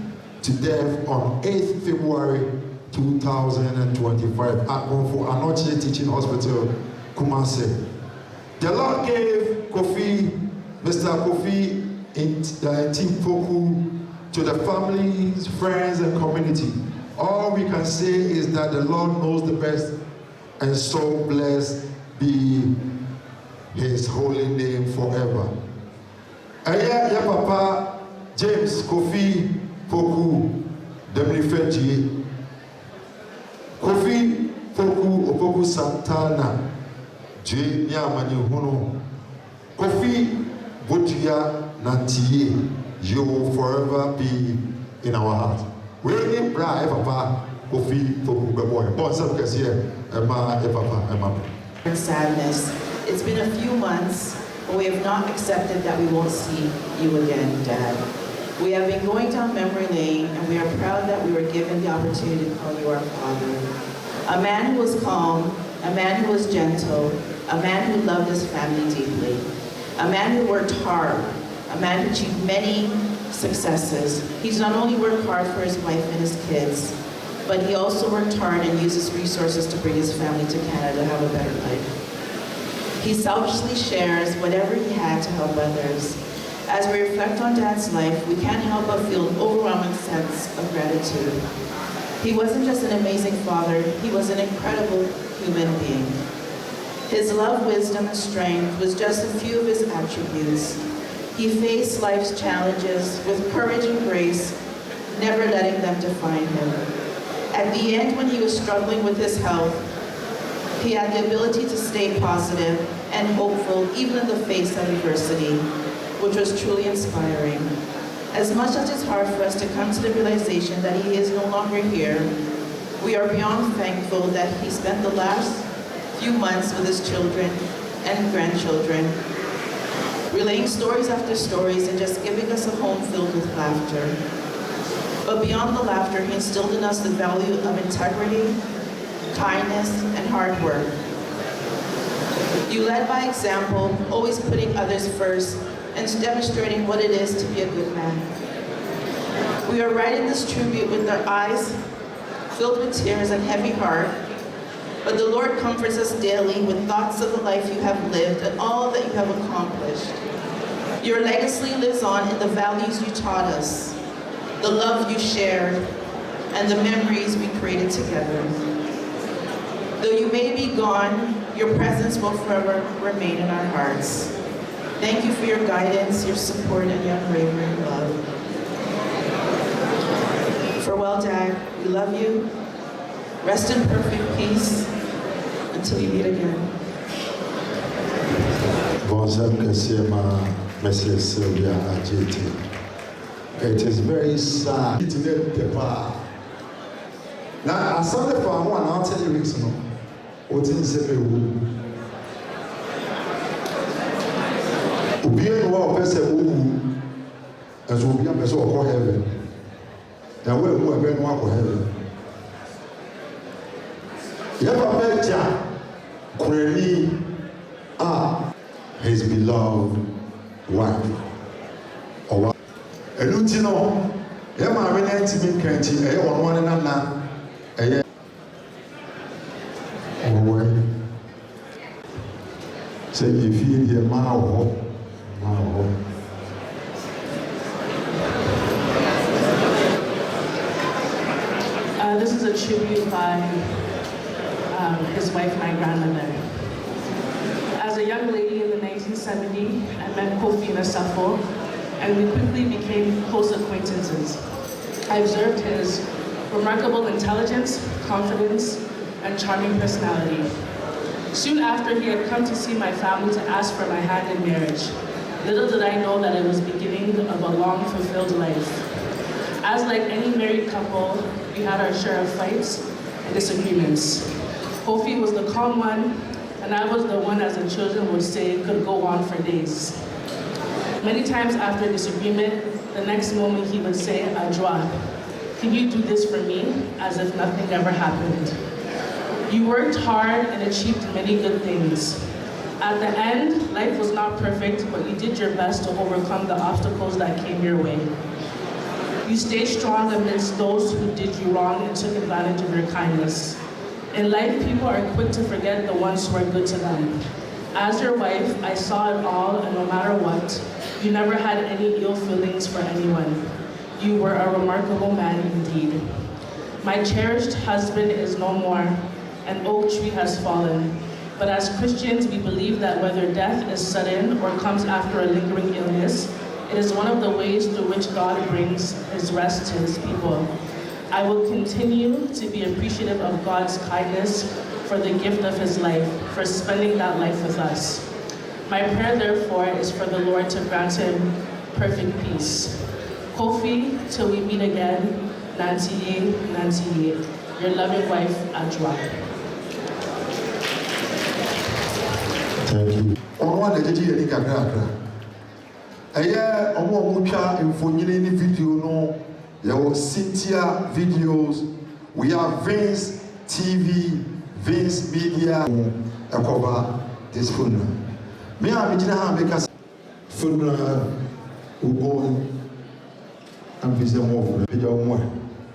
Speaker 7: to death on 8th February 2025 at Anoche Teaching Hospital, Kumasi. The Lord gave Mr. Kofi Opoku to the families, friends, and community. All we can say is that the Lord knows the best, and so blessed be his holy name forever. Ya Papa James Kofi Opoku, Demifeji, Kofi Opoku Santana, J. Nyamani Huno, Kofi Botia Nantiye, you will forever be in our heart. We need brave Papa Kofi Opoku Boy. Bon Sabkas here, Papa.
Speaker 8: Sadness. It's been a few months, but we have not accepted that we won't see you again, Dad. We have been going down memory lane, and we are proud that we were given the opportunity to call you our father. A man who was calm, a man who was gentle, a man who loved his family deeply, a man who worked hard, a man who achieved many successes. He's not only worked hard for his wife and his kids, but he also worked hard and used his resources to bring his family to Canada to have a better life. He selflessly shares whatever he had to help others. As we reflect on Dad's life, we can't help but feel an overwhelming sense of gratitude. He wasn't just an amazing father, he was an incredible human being. His love, wisdom, and strength was just a few of his attributes. He faced life's challenges with courage and grace, never letting them define him. At the end, when he was struggling with his health, he had the ability to stay positive and hopeful even in the face of adversity, which was truly inspiring. As much as it's hard for us to come to the realization that he is no longer here, we are beyond thankful that he spent the last few months with his children and grandchildren, relaying stories after stories and just giving us a home filled with laughter. But beyond the laughter, he instilled in us the value of integrity, kindness, and hard work. You led by example, always putting others first and demonstrating what it is to be a good man. We are writing this tribute with our eyes filled with tears and heavy heart, but the Lord comforts us daily with thoughts of the life you have lived and all that you have accomplished. Your legacy lives on in the values you taught us, the love you shared, and the memories we created together. Though you may be gone, your presence will forever remain in our hearts. Thank you for your guidance, your support, and your unwavering love. Farewell, Dad. We love you. Rest in perfect peace until we meet again.
Speaker 7: Bonjour, Mrs. Sylvia Adjetey. It is very sad to get the bar. Now, I saw the farm one, I'll tell you weeks ago. What is it? Obi a no person who as will be a person called heaven. Now, where who are going to walk heaven? Yababeja Kureni his beloved wife. Or Elutino, Yama Renanti Kanti, one another. Say if you hear Mao.
Speaker 9: This is a tribute by his wife, my grandmother. As a young lady in the 1970s, I met Kofi in Asafo, and we quickly became close acquaintances. I observed his remarkable intelligence, confidence, and charming personality. Soon after, he had come to see my family to ask for my hand in marriage. Little did I know that it was the beginning of a long, fulfilled life. As like any married couple, we had our share of fights and disagreements. Kofi was the calm one, and I was the one, as the children would say, could go on for days. Many times after disagreement, the next moment he would say, Adwoa, can you do this for me? As if nothing ever happened. You worked hard and achieved many good things. At the end, life was not perfect, but you did your best to overcome the obstacles that came your way. You stayed strong amidst those who did you wrong and took advantage of your kindness. In life, people are quick to forget the ones who are good to them. As your wife, I saw it all, and no matter what, you never had any ill feelings for anyone. You were a remarkable man indeed. My cherished husband is no more. An oak tree has fallen. But as Christians, we believe that whether death is sudden or comes after a lingering illness, it is one of the ways through which God brings his rest to his people. I will continue to be appreciative of God's kindness for the gift of his life, for spending that life with us. My prayer, therefore, is for the Lord to grant him perfect peace. Kofi, till we meet again, Nantiye, your loving wife, Adwoa.
Speaker 7: Thank you. On one day, you get a year or more in video no. There Cynthia videos. We have Vince TV, Vince Media, and cover this funeral. Me and Mijina make us funeral who go and visit more for the video more.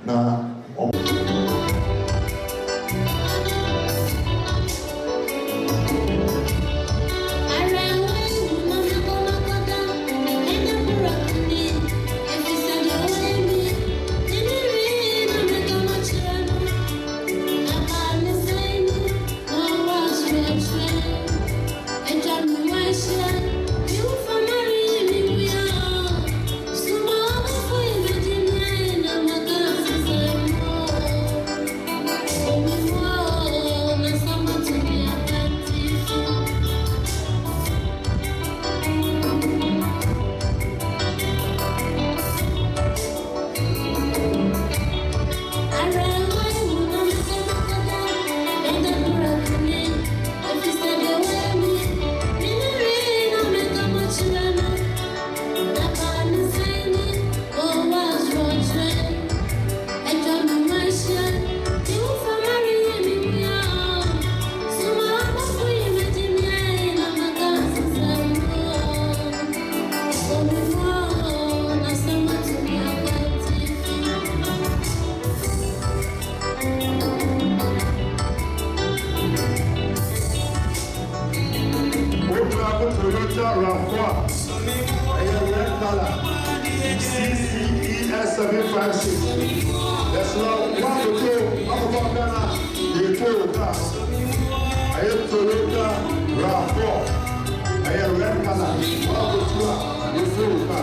Speaker 7: Now. color. CCES 756. That's now 1 to 2. I'm about Ghana. The Toyota. I have Toyota RAV4. I have red color. 1 to 2. The Toyota.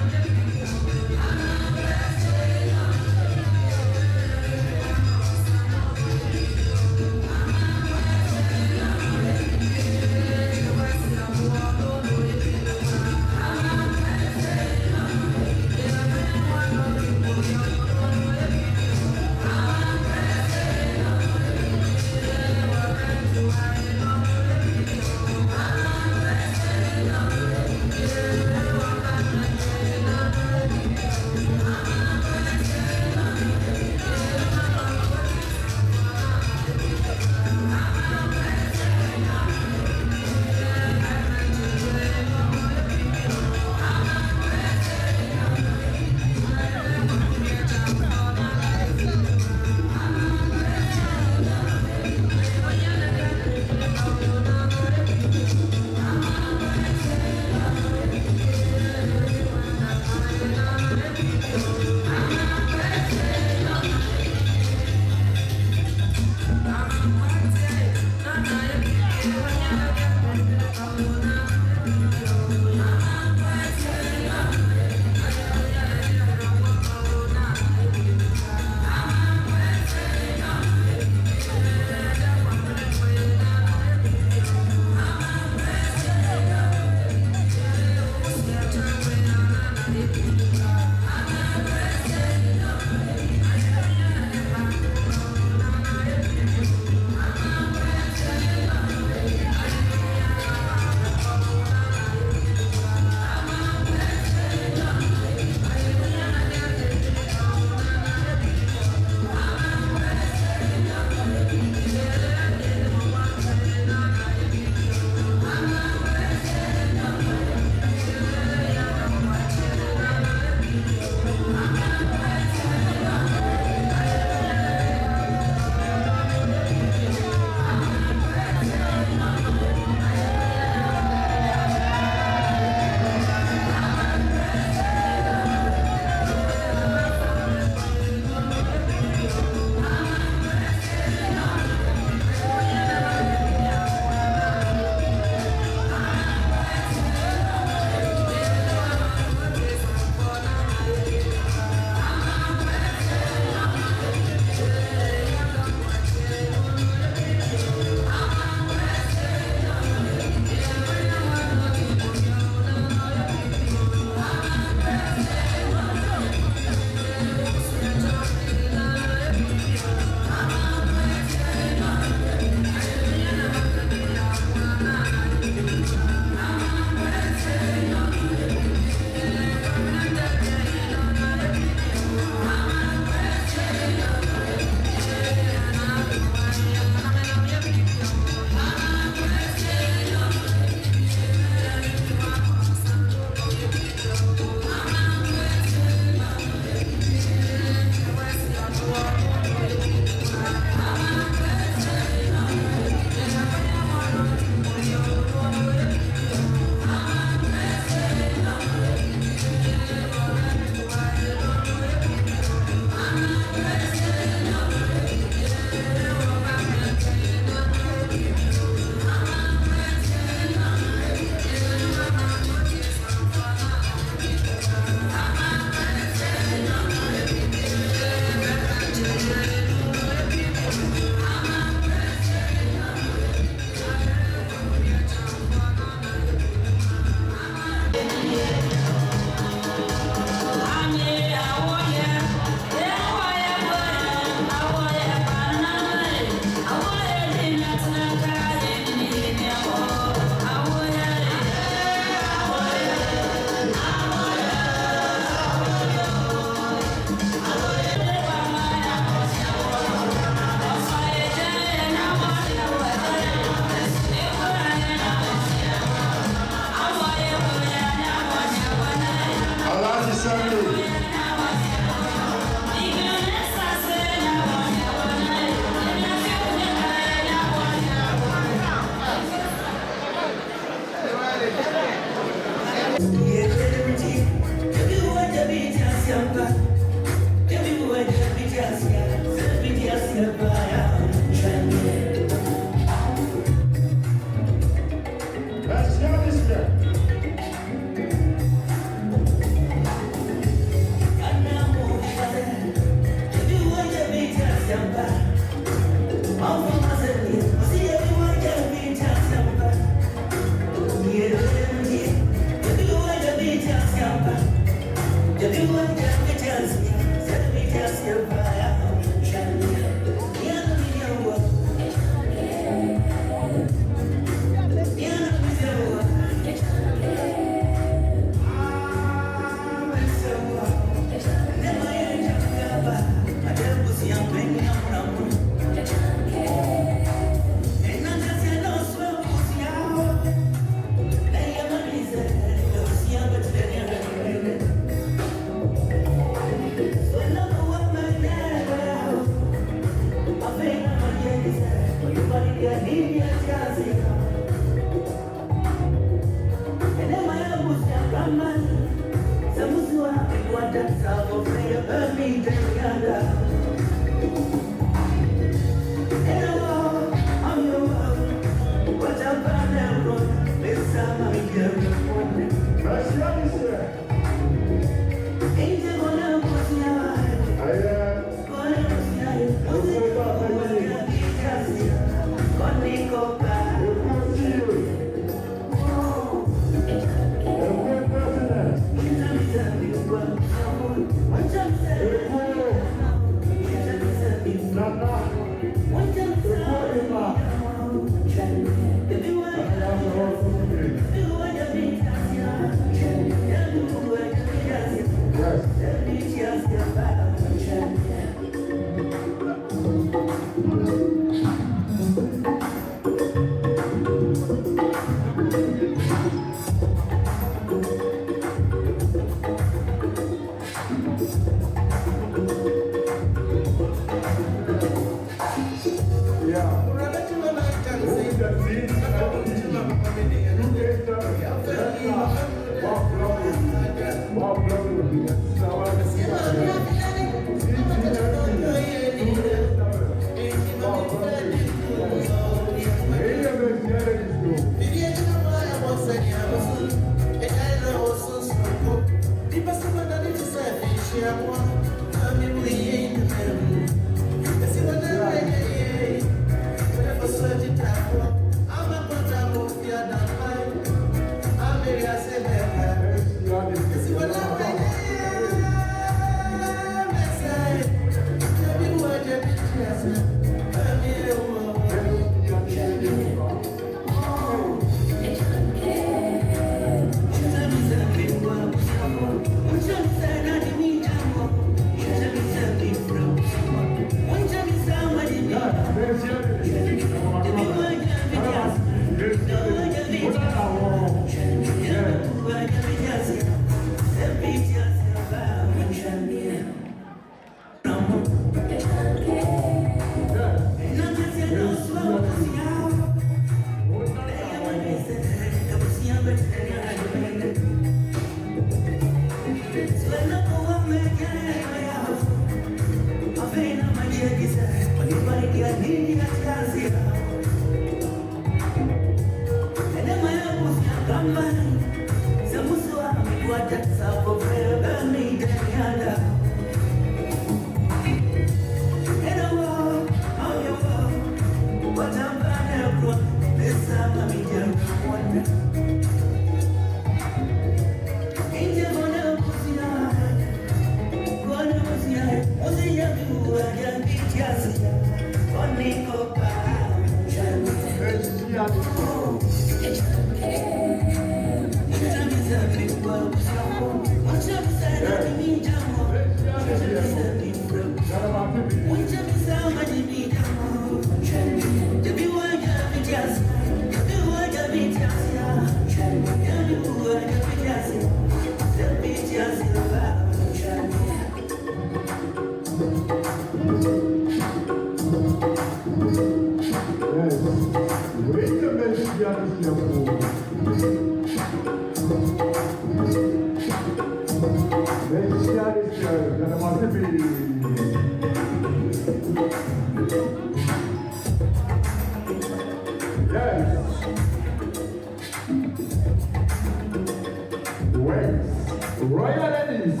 Speaker 3: Royal ladies.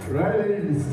Speaker 3: Royal ladies.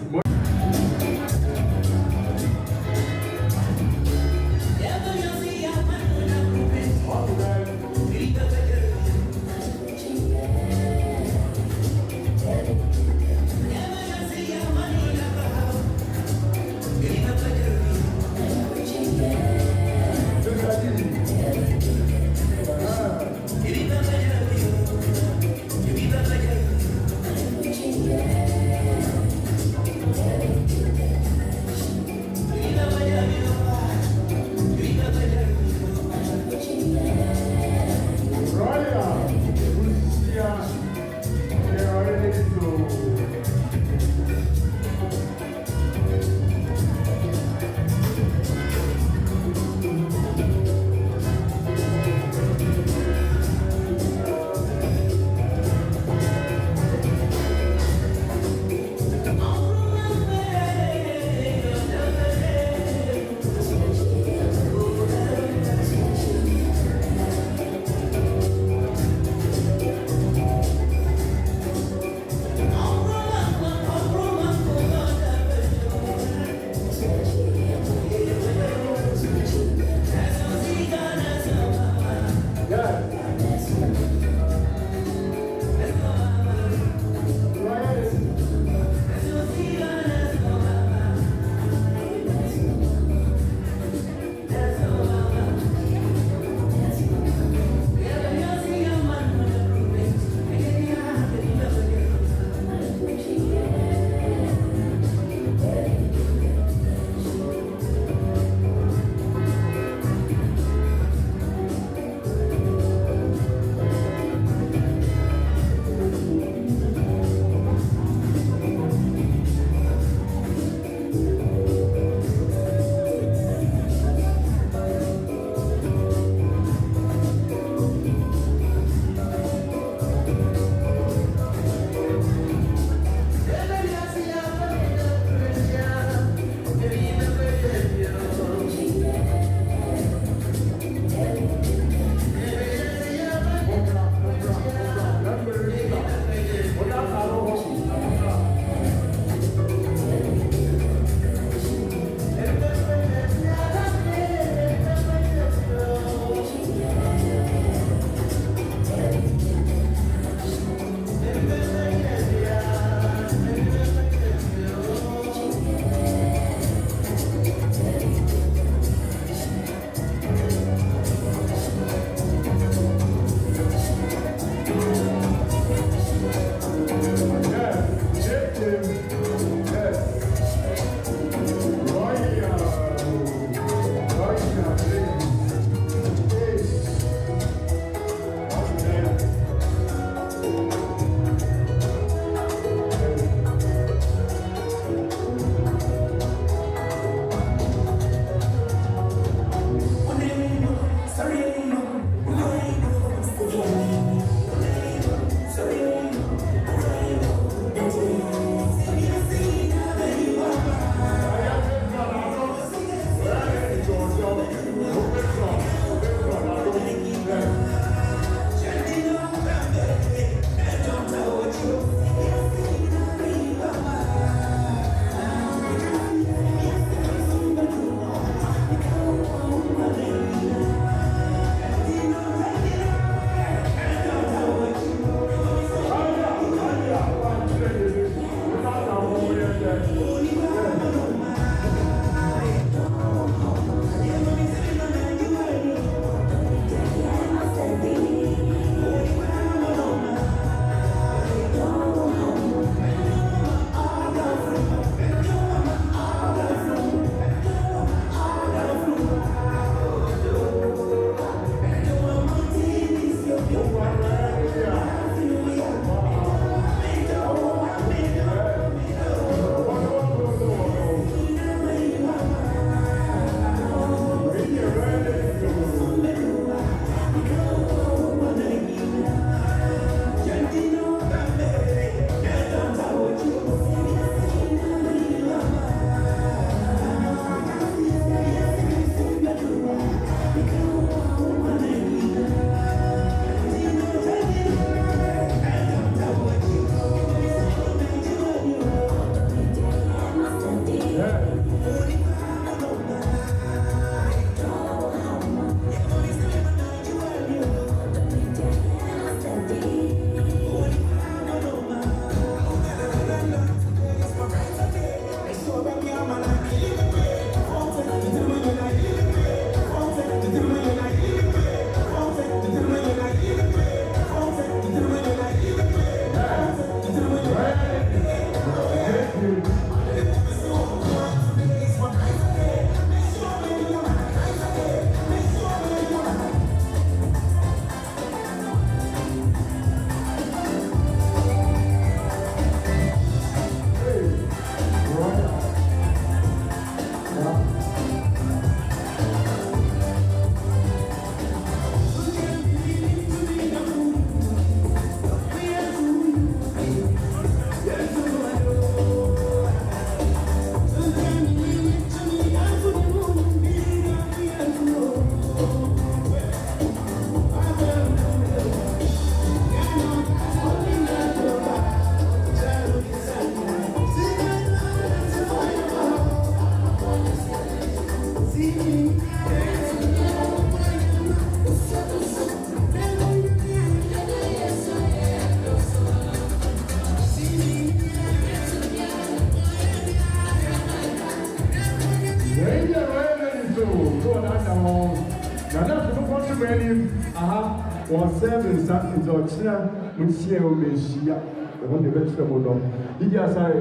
Speaker 3: was serving something to China, which here will be Shia, the one the vegetable dog. Did you say,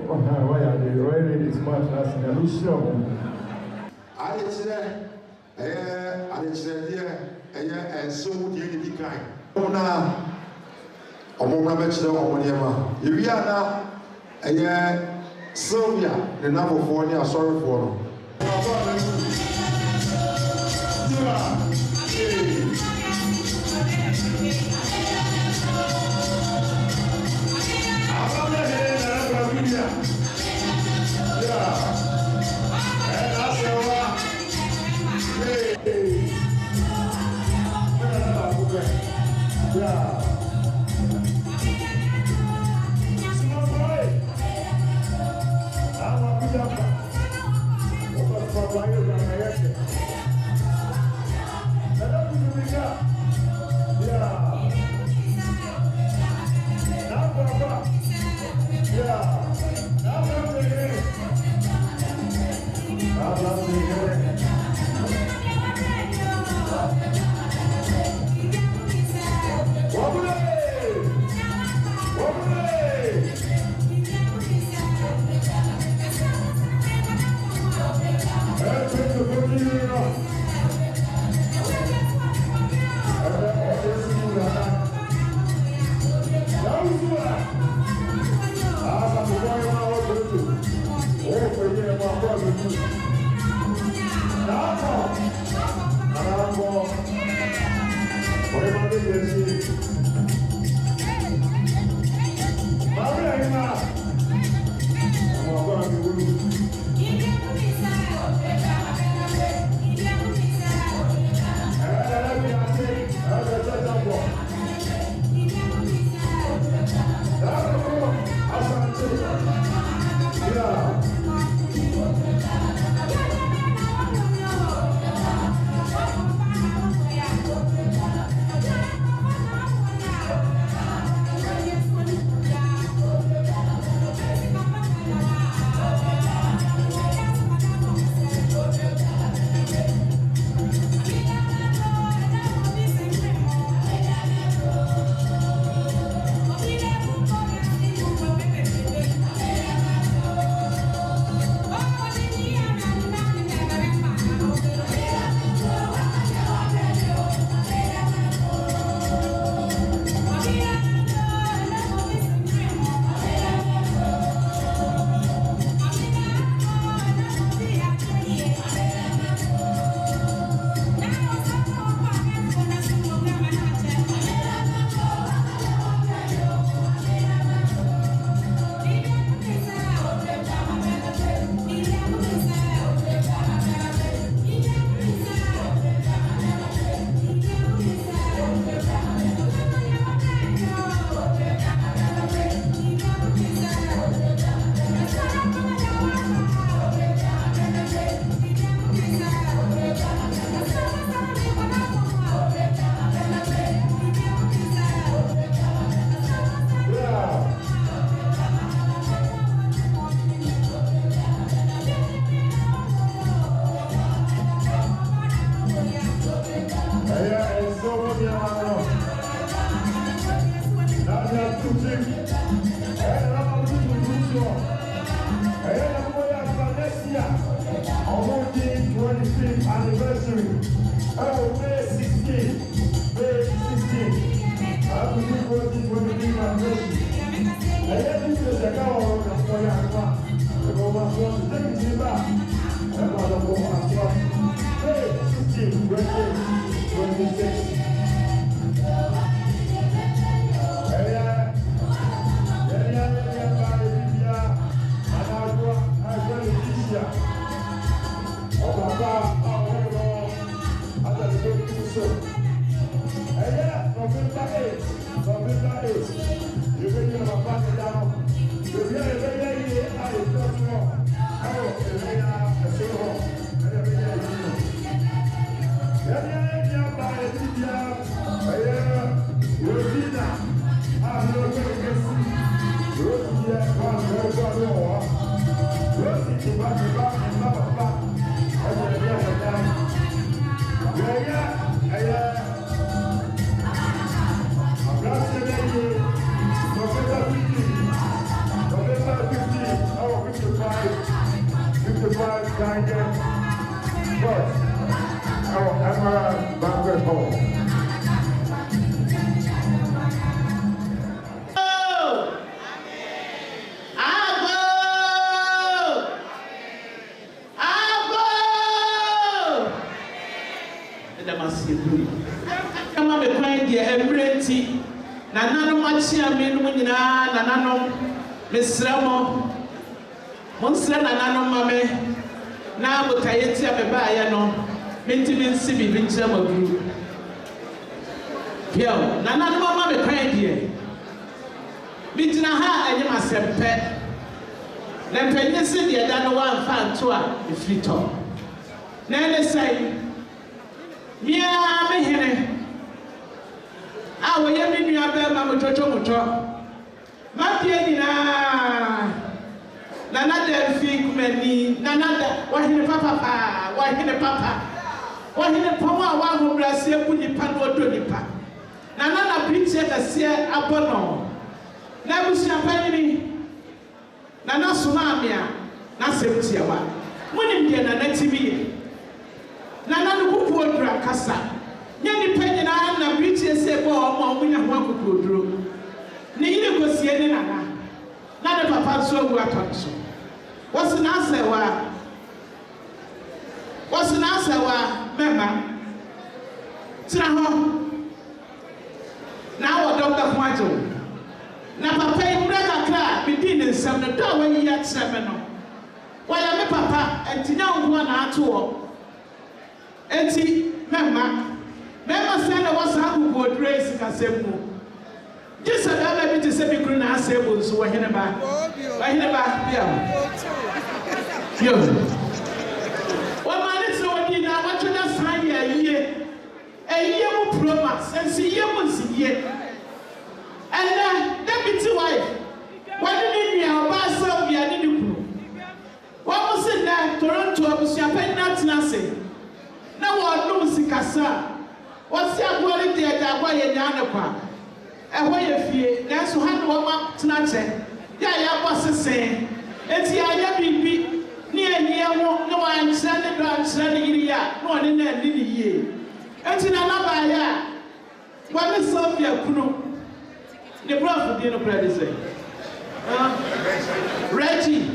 Speaker 3: why are they already smart as in a show?
Speaker 7: I said, yeah, and so would you be kind. Oh, now, Omona Bachelor Kwamohemaa. If you are now, Sylvia, the number 4, you are sorry for them.
Speaker 3: course. Our banquet hall.
Speaker 10: Come on, behind the empty. Nana machia menumina, Nano, Miss Ramo, Monsra Nano Mame, now but I yet have a bayano, maintenance civil in German group. Piao, Nana Mama behind here. Bitina ha and you must have pet. Then Penny the other one fan to a free talk. Then say, Mia me Hene. Ah, we have been here, Mamma Toto. Mafia, Nana Delphi, Many, Nana, why in the papa, why in the papa, why in the power, one who Brazil put the pan or to the pan. Nana brings it a sear abono. Never champagne. Nana Sumamia, Nasetia. When in the Nana TV, Nana Kupu Casa. Yanni penny na bridge say bo omo winya ho akokrodro ne yire gosie ne nana na de papa so wu atonso what's na sewa mema tira ho na wo doctor Kwajo na papa imra kakra bi di ne nsam no do wani ya kire me no wala me papa entinya ho na ato wo enti mema Member said I was a good race in a same. Just a little bit to say, we couldn't ask able to Hene back. I hit back here. What man is so in I want to just sign a year of promise and see you will see yet. And then, deputy wife, what did you know about Sylvia Adjetey? What was it that Toronto was your pen not nothing? No one knows the Casa. What's your quality at Adwoa Fosuaa? And why you fear? That's how one snatch it. Yeah, was saying. It's the idea near no one standing here, no one in that year. And in another year, what is Sylvia Poku? The prophet didn't practice. Reggie.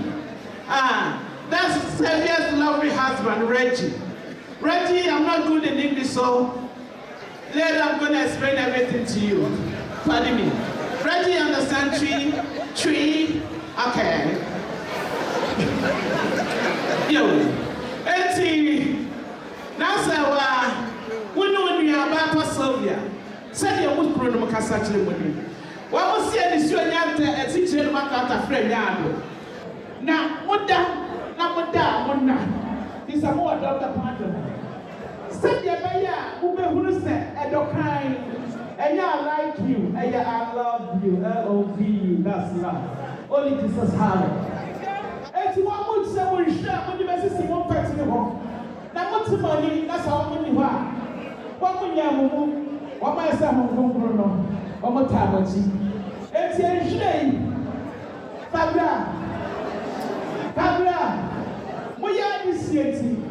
Speaker 10: That's Sylvia's lovely husband, Reggie. Reggie, I'm not good in English, so. Later, I'm going to explain everything to you. Pardon me. Reggie understand tree. Okay. Yo. Eti. Now, sir, we know when you are about Sylvia. Said you would put them a cassette with me. What was here is your yard and teacher about a friend yard. Now, what down? Now, what down? This is a more doctor partner. Said your bayer, who said, I don't cry, and I like you, and I love you, LOVU, that's love. Only Jesus has. And to one would say, we share when you message in one person in home. Now, what's the money? That's how many you are. What when you are moving, what my son won't grow up, one more time, what's he? It's a shame. Fabra, we are initiating.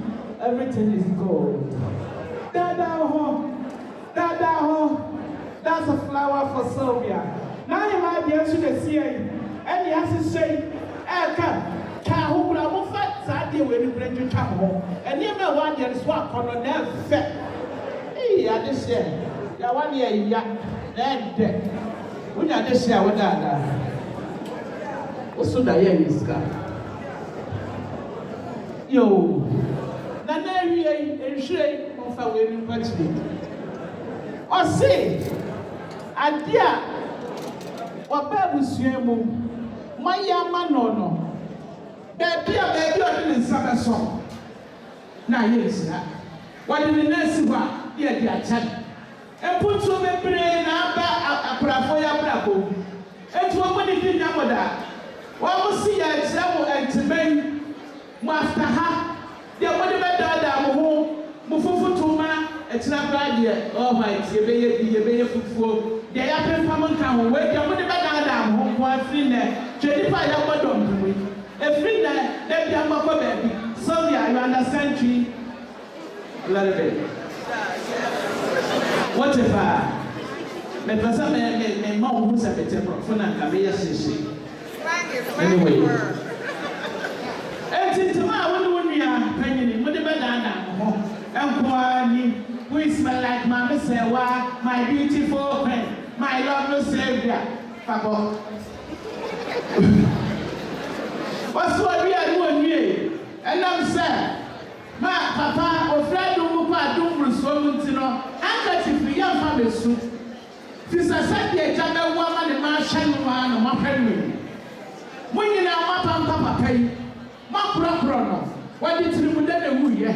Speaker 10: Everything is gold. Dada ho, that's a flower for Sylvia. Now you might be able to see it. And he has to say, who will have fat Saturday when you bring you come home. And you know what there is one on the fat. Hey, I just say, you want year, then dead. When I just say, what that? What's the year is got? Yo. Nana and Shay of our university. Or say, Adia, what Babus Yamu, my Yama no. Baby, I didn't summer song. Now, yes, what in the next one, dear Adjetey. And put so many brain up a prafoya bravo. And to a money did number that. What was see a example and to make Master Ha? The money better home, Mufu Tuma, it's not bad yet. Oh, my, you be a footful. The apple common come away, the money better than home, one free there. 25 hours don't do it. A free there, let the baby. Sylvia, you understand tree. Let it be. What if me pasa me mom who's a bit for na career sisi. Anyway. Enti tuma wonu ya panyin mo de bedana ho. Enkwani who is like Maame Serwaah, my beautiful friend, my lovely Sylvia. Papa. What's what we are doing here? And I'm sad. Ma papa ofradu mu pa dum ruso ntino anka ti fi ya fa besu ti sasa de ja be wa ma ne ma hye no ma no ma hwenu munyina ma papa yi ma pro no wadi tiri mu de na wu ye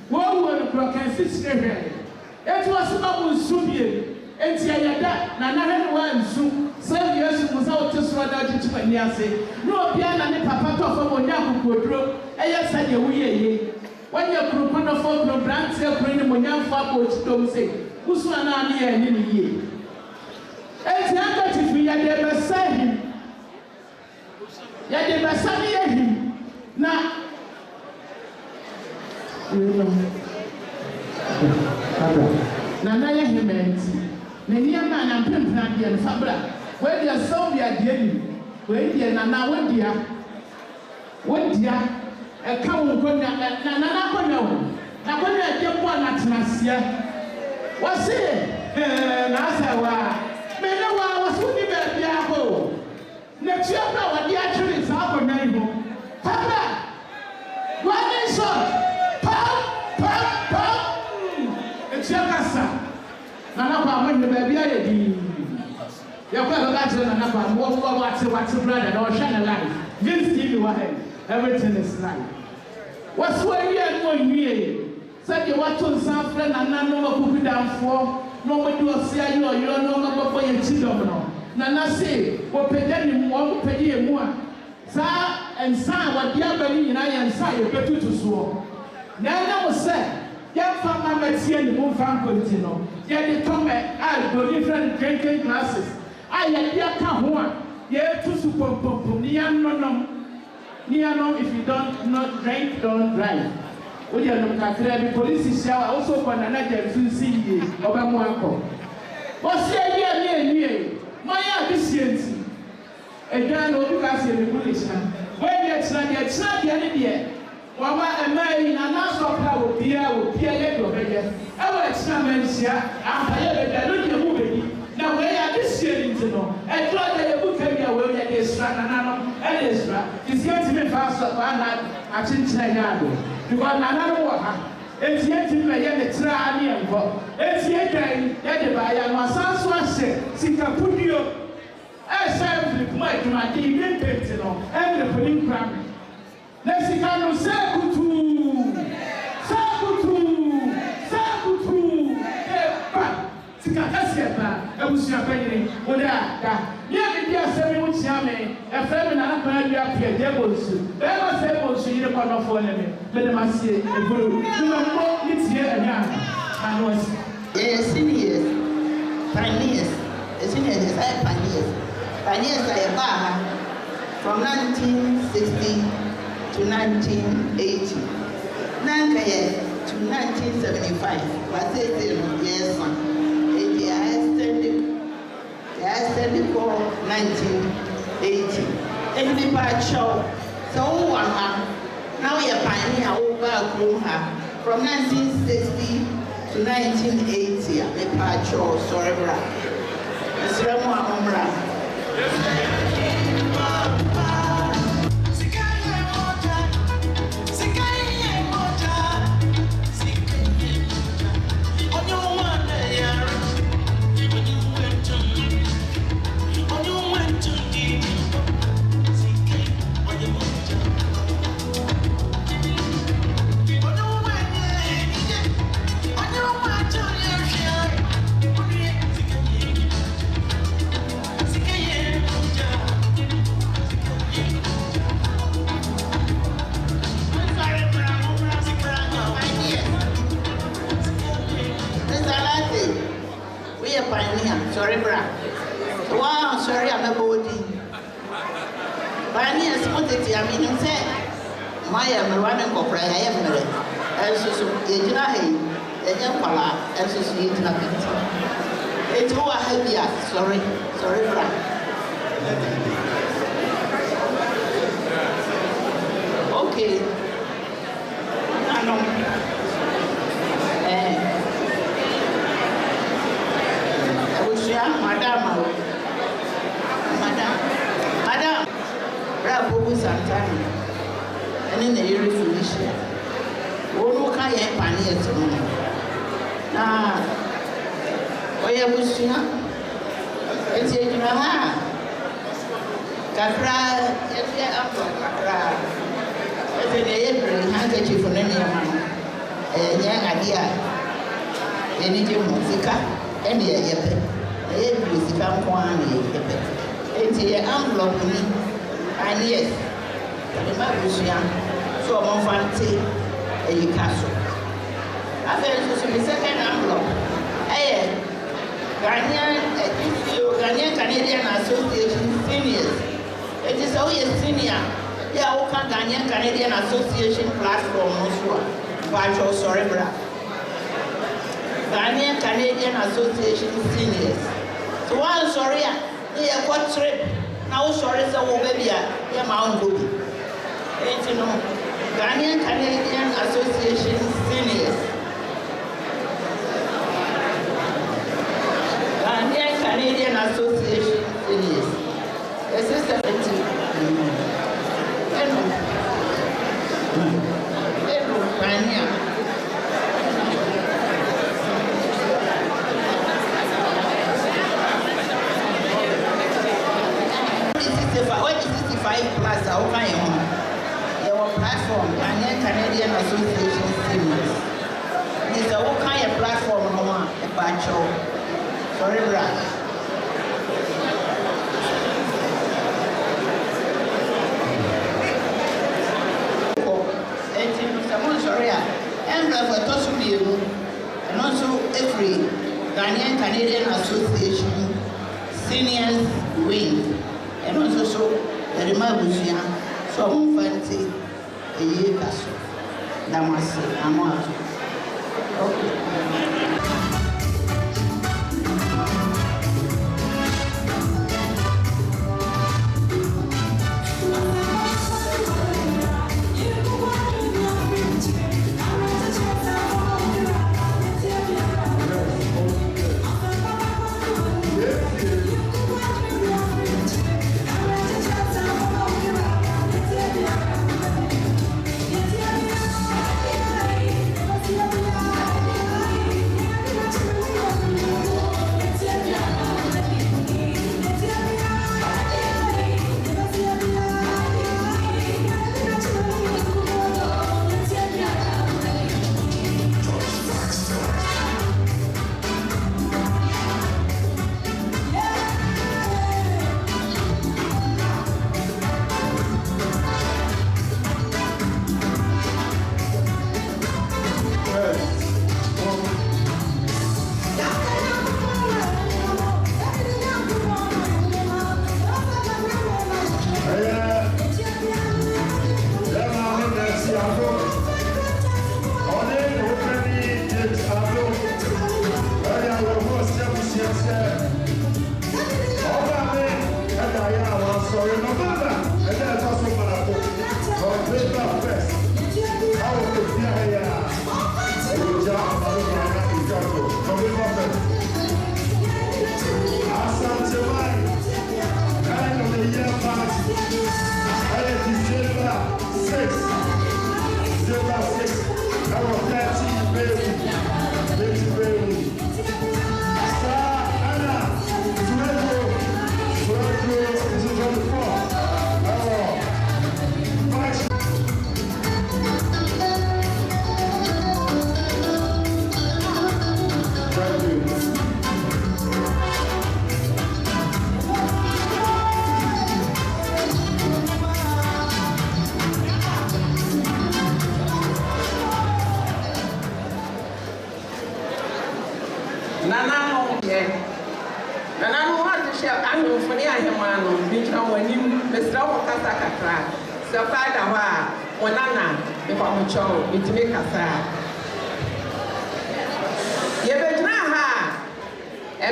Speaker 10: wo no pro kan sisire hwe etu asuma mu nsubie enti ayada na na hwe no wa nsu se yesu musa oteso da jitu pani ase no obia na ne papa to fa mo nya kokodro eye sa de wu ye when you group on the phone, no brands, you're bringing my young father, don't say, who's one on here in the year. As the other if we had never said him, yet never said him. Now, you know, Nana meant, many a man and Pimplan and Fabra, where they are Sylvia Adjetey, where they are Nana, what dear. A cow going na Japan at Nasia. What's it? Nasawa. Menawa was only baby apple. Next year, what the actually is our name. Papa, one is shot. Pop. It's your casa. Nana, when the baby are you're going to get another what's the brother or shine a light. Vince give you ahead. Everything is nice. What's where you are going here? Said you want to some friend and no more down for. Nobody will say you are no more for your children. Nana say, what pay them more, pay you more. Sir and son, what the other in I am say, you better to swore. Nana was said, young farmer might see any more farm continue. Yet they come at go different drinking classes. I had your come yeah, to support no. If you don't not drink, don't drive. We are not the police is also for another see Obama. What's the idea? My efficiency. A gun will be casting the police. When it's not the idea. Wama and Mary and Nassau will be over. Our experiments here after the movie. Now, where are this year to know? And try that you can be aware that this and Ezra is yet to be fast up and at Cincinnati. Because another one, it's yet to be a try and go. It's yet to buy and my son's was said, see, can put you as I flip my TV painting on and the pudding cramming. Let's see, can you say I was your penny. What that? Yeah, dear, 7 weeks, yammy, a family and a family up here, devils. There was able to eat a part of one, but I must say, a group. You know, it's here and young. I was.
Speaker 11: Yes, seniors, pioneers, seniors, I pioneers. Pioneers are a bar from 1960 to 1980. Nankaye to 1975. But yes, I extended for 1980. And the part show, so one now you're pioneer over from 1960 to 1980. The part show, sorry, it's Ramon. Sorry, bra. Wow, sorry, I'm a body. Pioneers, what did I mean? Say, my am running for prayer. I am married. And so, ɛnyɛ nkwalaa ɛnso so yɛgyina binti enti wowɔ ha bi a sɔre bra okay nanom abusua madam Opoku Santana and in the area Felicia. One can yet panier to me. Now, where was she? It's a Capra, it's a Capra. It's an April handkerchief for any man. A young idea. Any musica, any a yepe. A musica, one yepe. It's an envelope me. And yes, the Mabusia, so I'm fancy a castle. I felt to the second envelope. Ghanaian Canadian Association Seniors. It is always senior. Yeah, Oka Ghanaian Canadian Association platform also. Virtual Cerebra. Ghanaian Canadian Association Seniors. So one sorry, yeah, what trip? Now sorry, so baby, yeah, Mount Gobi. You know, Ghanaian Canadian Association Seniors. Ghanaian Canadian Association Seniors. This is the plus our kind of platform, Ghanaian Canadian Association Seniors. This is all kind of platform, a bachelor, forever. And sorry, and for Tosubiu, and also every Ghanaian Canadian Association Seniors wing, and also so. The Mabusia, so fancy a year castle. Damasi, I'm out. Okay.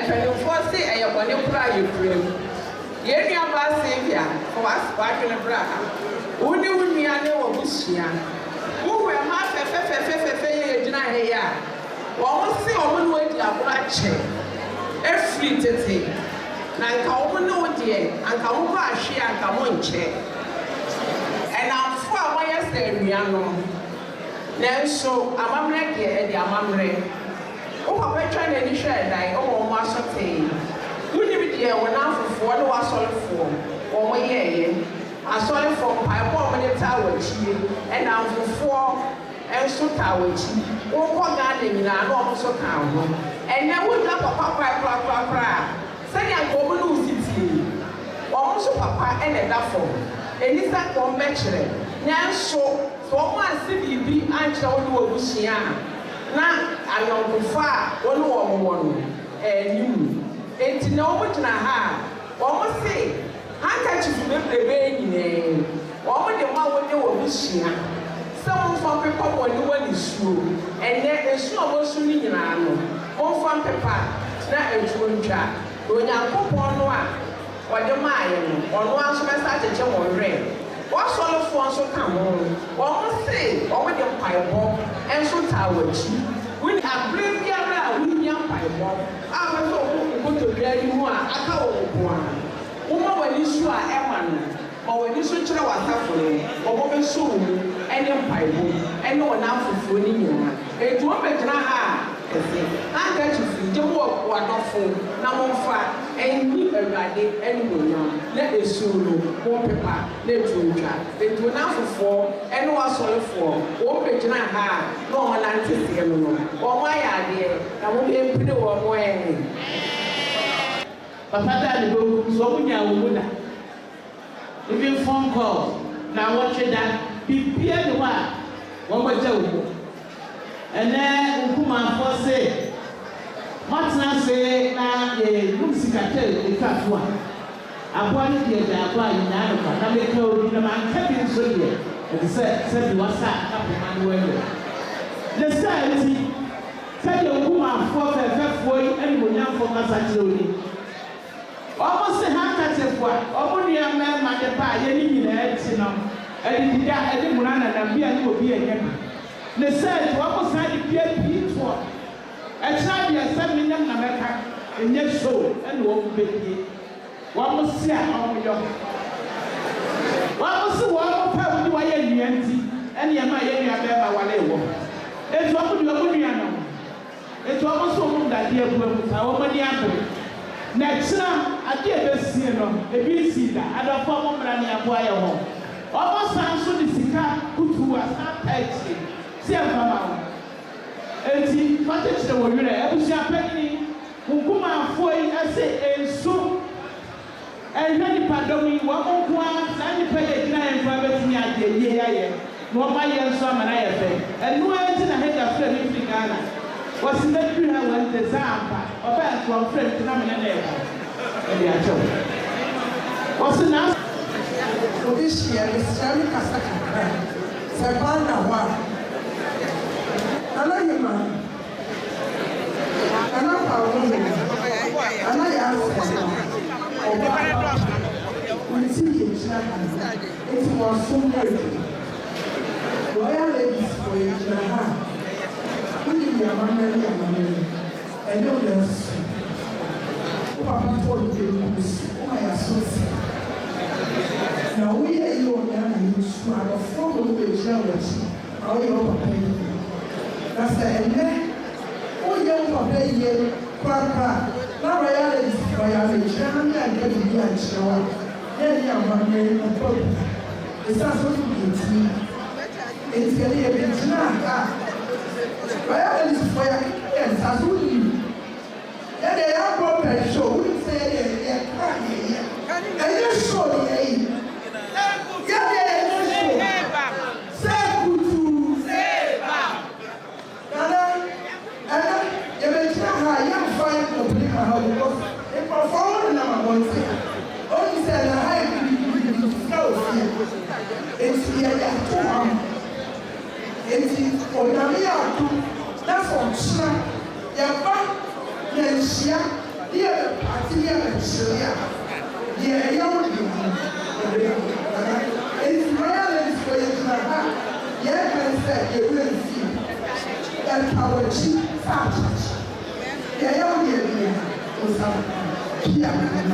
Speaker 12: mpanimfoɔ se ɛyɛ bɔne kora a yɛkura mu yɛn nuaba Sylvia wadwene bra ha wo ne wo nua ne wɔ busua wohu ɛma fɛfɛfɛfɛfɛ yɛgyina ha yi a wɔn se wɔn ne wɔadi agorɔ akyɛ efiri tete na nka wɔn ne wo deɛ anka wɔn kɔ ahwe anka wɔn nkyɛ ɛnamfo a wɔyɛ sɛ nnua no nanso amammerɛ deɛ ɛde amammerɛ wo papa twa n'ani hwɛ ɛdan ɔwɔ wɔn asɔtee wonim deɛ wɔn afofoɔ ne wɔasɔrefoɔ wɔn yɛɛyɛ asɔrefoɔ mpaebɔ a wɔde taa wɔ akyie ɛna afofoɔ nso taa wɔ akyi wɔkɔ Ghana nyinaa na wɔn nso kaa ho ɛnɛ wogya papa korakora a sɛdeɛ nka wɔn ne wo si tie wɔn nso papa ɛna ɛda fam ɛnisa ka wɔn bɛkyerɛ nanso sɛ wɔn ase biribi ankyerɛ wɔn ne wɔ busua na ayɔnkofa a wɔn ne wɔn wɔ no ɛnim enti na wɔn gyina ha a wɔn se handkerchief bebrebe nyinaa wɔn de ma wɔn ne wɔ busua sɛ wɔn fa pepa wɔn ne wɔ nisuo ɛnɛ nsuo a wɔn so ne nyinaa no wɔn fa pepa na etuo ntwa onyankopɔn no a wɔde maa yɛ no ɔno nso bɛsa akyekyɛ wɔn werɛ wɔasɔrefoɔ nso ka ho wɔn se wɔn de mpaebɔ nso taa wɔ akyi wini abere biara a wonya mpaebɔ a wɔsɛ wɔn nkotodwe anim a aka wɔn ko a wɔn w'ani so a ɛma no ma w'ani so kyerɛ w'asafo no wɔn bɛso wɔn ɛne mpaebɔ ɛne wɔn afoforɔ ne nyinaa etu wɔn bɛgyina ha a ɛsɛ handkerchief gye wɔ w'adɔfo na wɔn fa ɛnyi awurade ɛne wɔnyam na esuo no wɔn pepa na etu ntwa etu wɔn afoforɔ ɛne w'asɔrefoɔ wɔn bɛgyina ha a na wɔn nante seɛ no wɔn ayɛ adeɛ na wɔn mpene wɔn ɛne.
Speaker 10: Papa Daddy go so munya wona. Even phone call na watch that bibia de wa won gbaja wo. Ene nkuma for say what na say na ye num sikate e kafua. Aboa ni de da aboa ina no ka na me ka obi na man ka bi so de. E say bi wasa ka pe man wo ele. The say say nkuma for fefefo yi eni monya for kasa kire oni. Almost a handkerchief, only a man, my papa, any minute, you know, and he got any Murana and be and will be a young. They said, almost had to be a beat one. A child, you are 7 million America, and yet show, and won't be. One must see how we are. One must see what you are in the empty, and you are my area bear while they walk. It's what you are going on. It's almost so that dear woman, our money happened. Next time, I get a sinner, a busy that I don't form a boy. Almost answer the Sika who was not paid. See, Mama. And see, what is the word? I was happening. Mukuma for I say, and so. And then pardon me, one more and you pay a client for everything I did. Yeah. No, my young son and I have and no answer I had a friend in Ghana. Was in that you have went the Zampa, or back from friend to nominate. What's the now?
Speaker 13: This year is Sammy Casaka, Savannah one. I know you, man. I know how women. I know you answer. We see you, it was so good. Royal ladies for you, and no less. Papa told you, my associate. Now we are your young and you smart of formal with jealousy. How you pay? That's the end. Oh, young papa, ye, Papa. Now Royal is Royal and Germany and getting the answer. Then young man, it's not so easy. It's getting a bit now. Royal is for your kids, as we do. And they are broken, so we say they're crying. And you show the aid. Yeah, say good to say back. And you may try how young fire to bring my house because they perform the number one thing. Only said, I have to go here. It's here, it's for Yamia. That's what, yeah. Yeah, you don't it's reality for you to have. Yeah, can say you will see. And our chief factors. Yeah, you don't hear me.
Speaker 1: Yeah.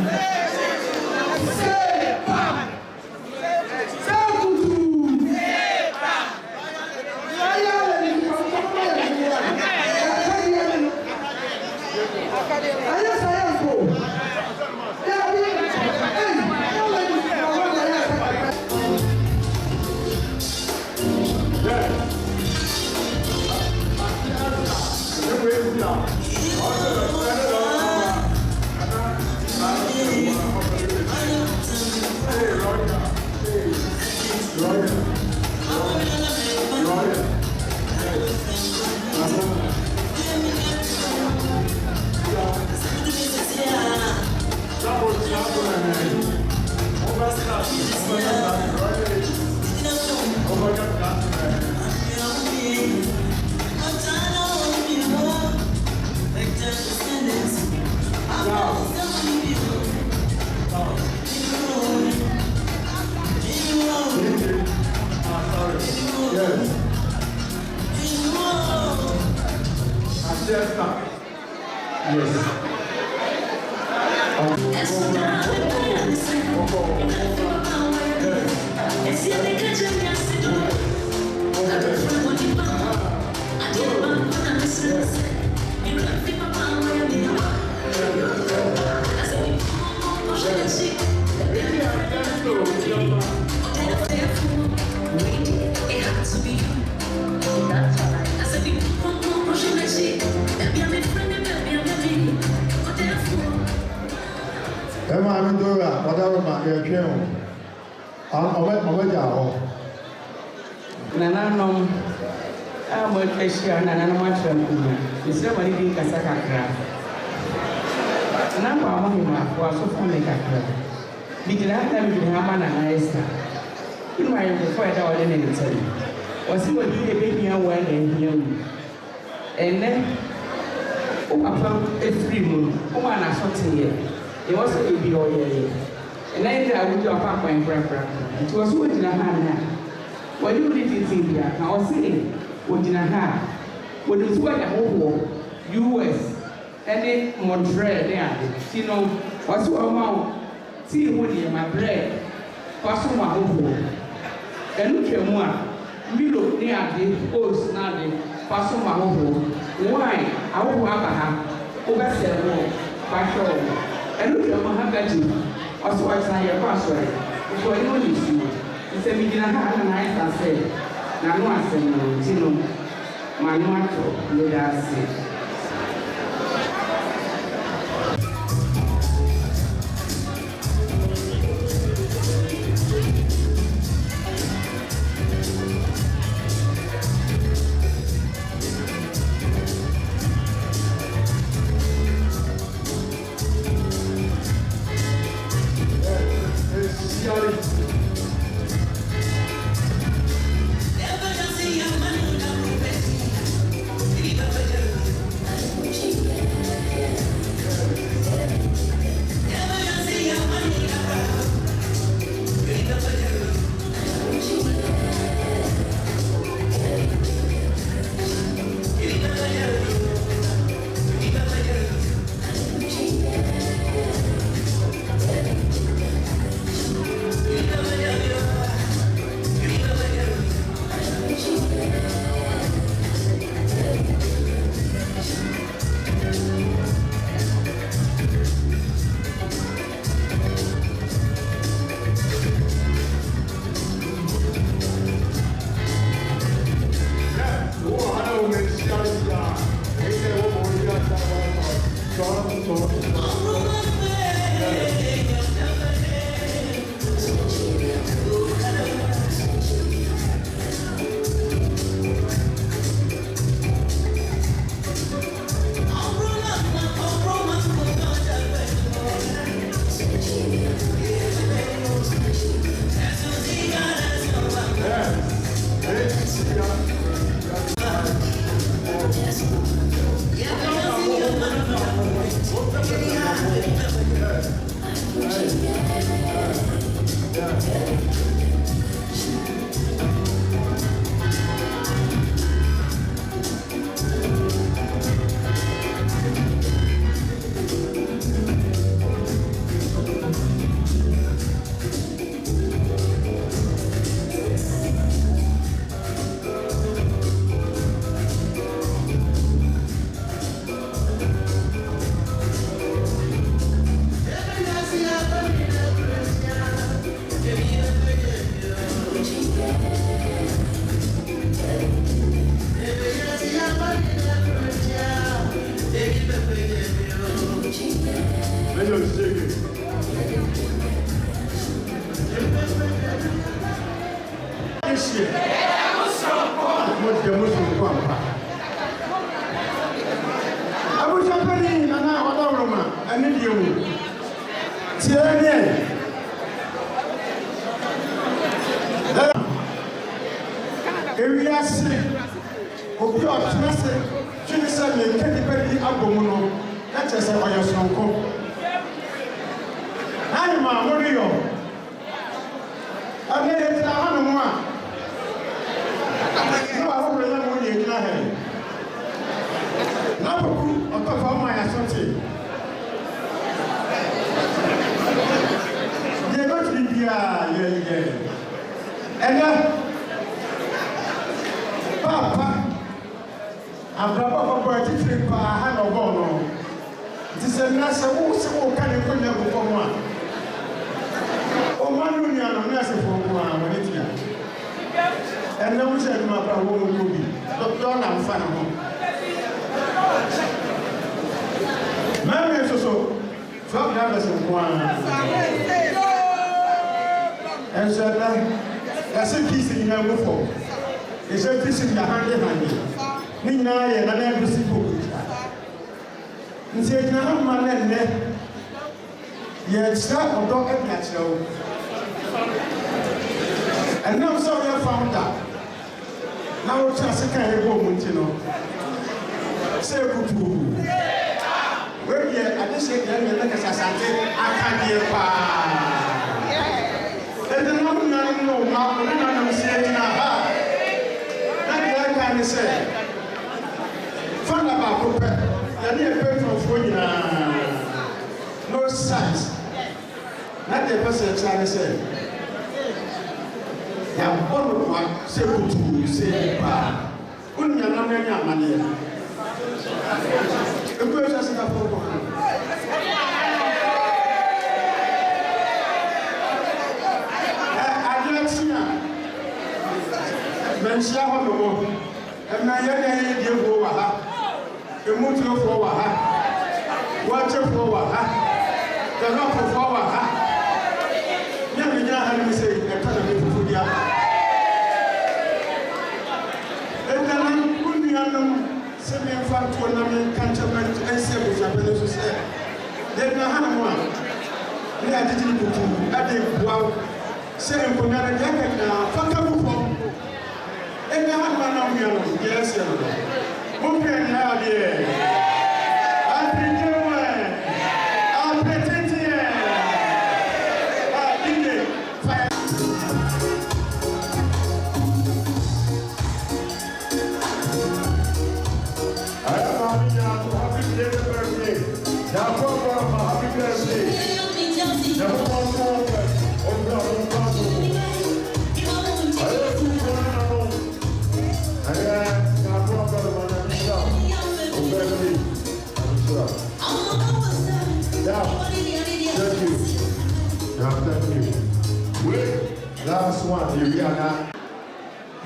Speaker 5: Last one, you are not.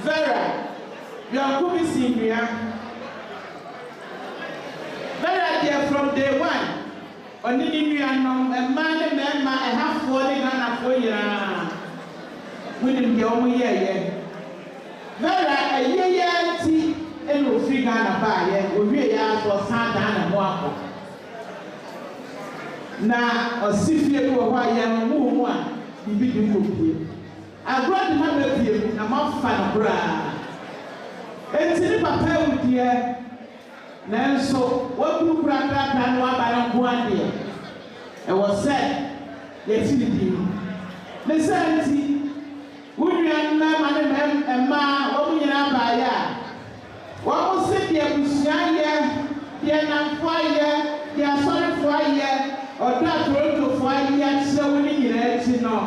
Speaker 10: Vera, you are coming senior. Vera, dear, from day one. On the new and man, I have fallen on a 4 year. Wouldn't be over here. Vera, a year, tea, and no figure on a buy, we really ask for Santana and Moaco. Now, a Sylvia Adjetey, move one, you begin to be. I brought the mother of you, and I'm off fan of bra. And see the papa with you. Now, so what you brought that and one by one day. It was said, let's see the Mesenti, William Mamma and Ma, woman in Abaya. What was it, dear Bushaya, dear Namfire, dear Sorry Fire, or that road to fire, so winning in it, no.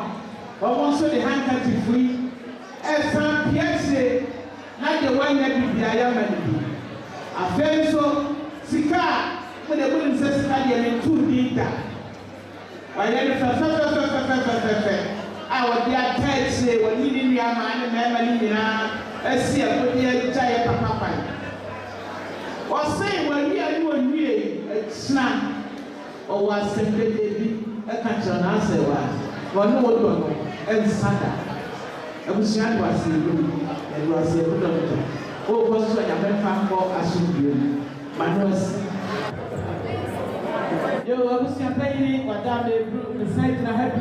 Speaker 10: Or also the handkerchief free. As some Piace, not the one that be the Ayaman. A fair so, Sika, when the woman says, I am too deep. Why then, our dear Ted say, when you need your man and Mamma, as see a good dear giant papa. Or say, when you are doing a snap, or was simply a country on answer, one no and Santa. I was young, was and was a good doctor. Oh, was so I have found for Asomanya. Manos. Yo, I was playing what down the site and I have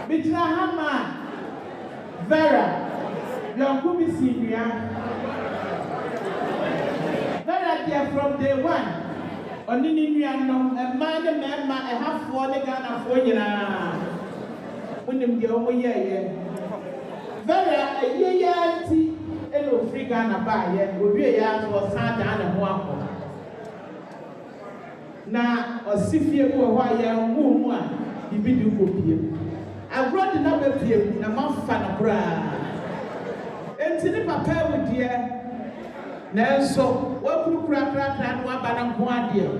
Speaker 10: Mitra Hama, Vera, Young Sylvia. Vera, dear, from day one. On the Indian, a man and man, I have 4 Ghana for you. When them go away, Vera, a year, hello, free Ghana by, will be a yard for Santana and Wampo. Now, or Sefwi who are young woman, the video copy. I brought the number of him, a month fan of bra. And to the papa with dear. Now, so what could crack and one banana dear?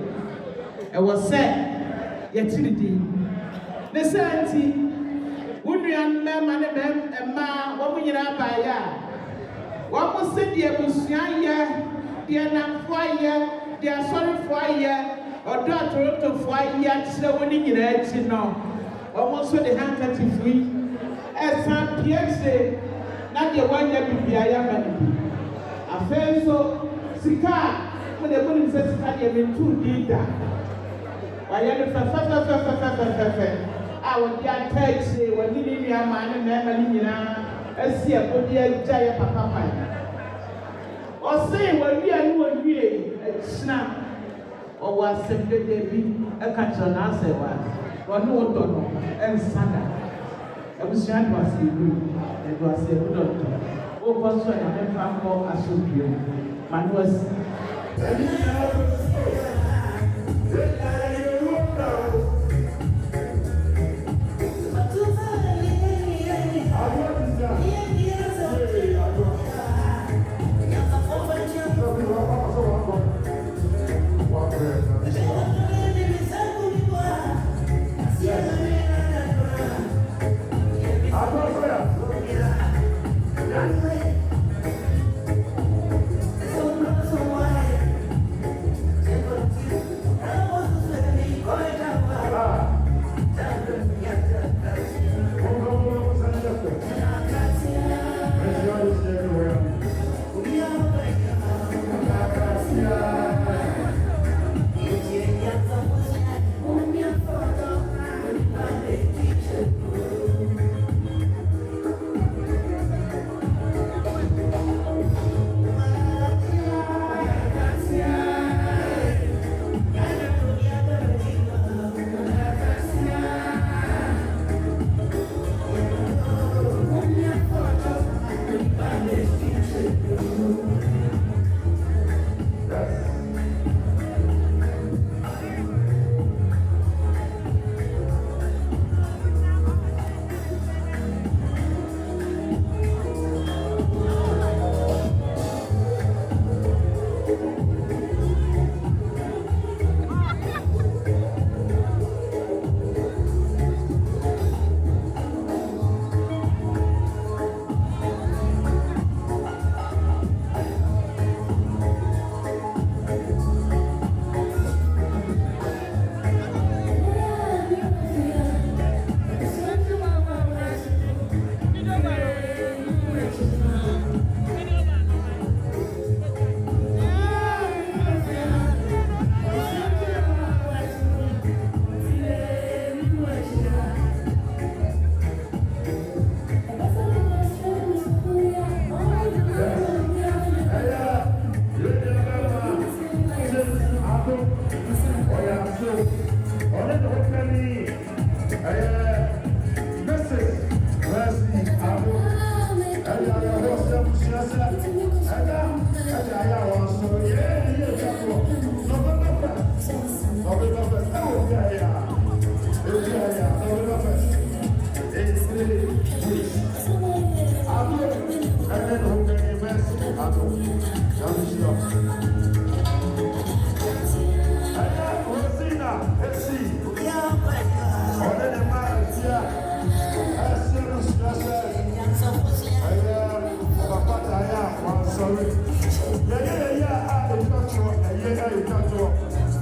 Speaker 10: I was said, yet to the deed. The Santi, would you and ma, what would you not buy ya? What was said, dear Bushaya, dear Namfire, dear Sorry Fire, or daughter to fire yet, so winning in it, you know. Almost with the handkerchief free. As some Piace, not the one that be a young I feel so, Sika, when the woman says I have been too deep. Why, I would get text when you need your man and Mamma, as see a good dear giant papa. Or say, when we are new and snap, or was simply a country on answer one. Or no donor and Santa. I was young was a good, it was a good doctor. Oh, Pastor, I have found more Asomanya. Man was.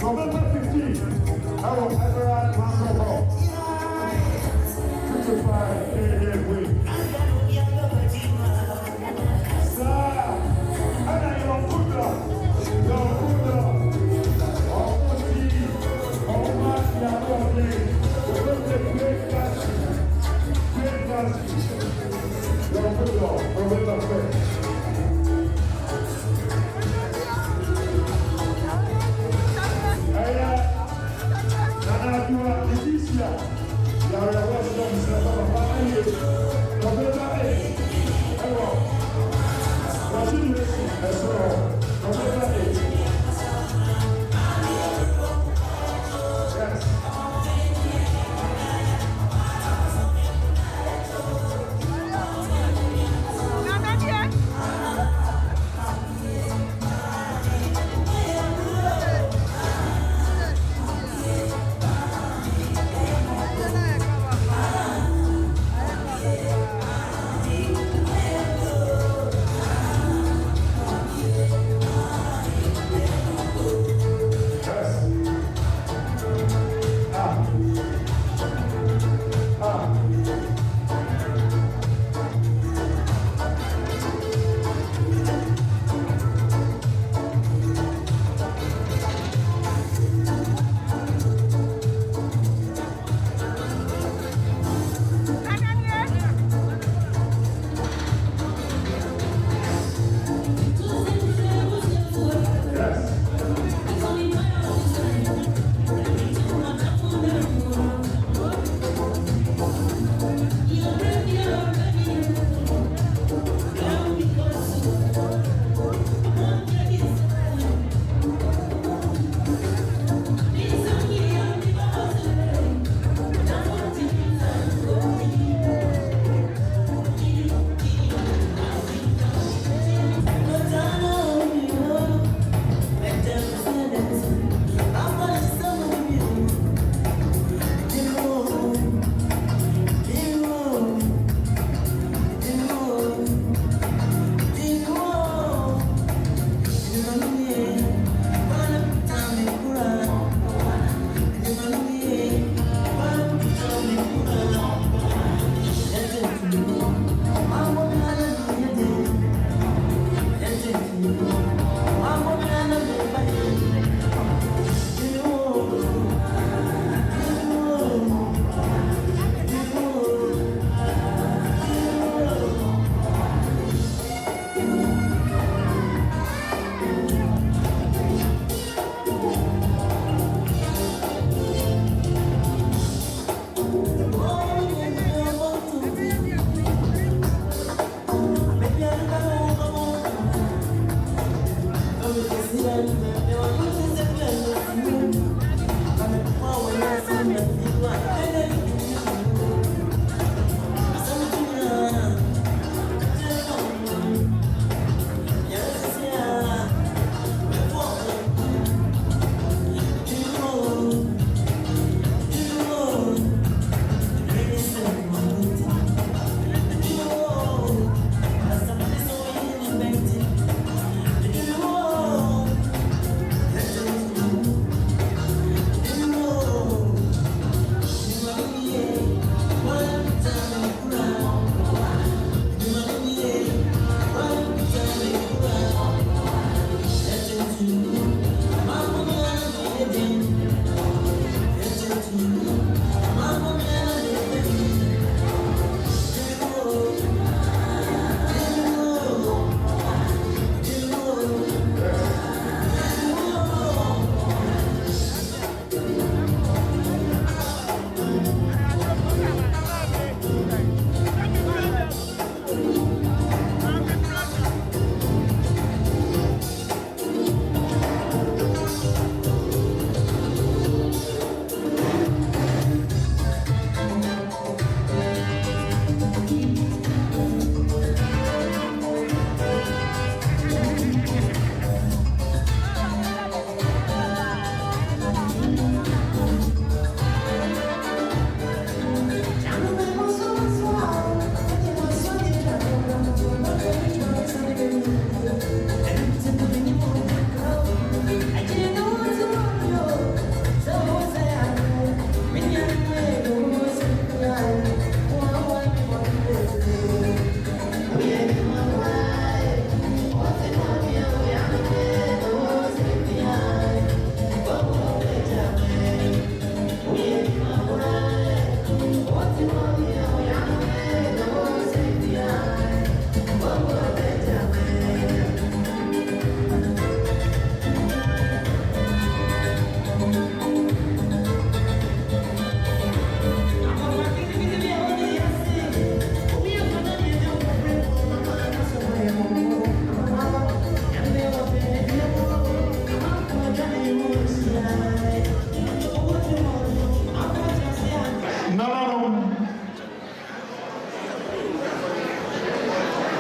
Speaker 3: November 15th, our Adwoa Fosuaa. 55 day week. Sir, and your Buddha, Adwoa,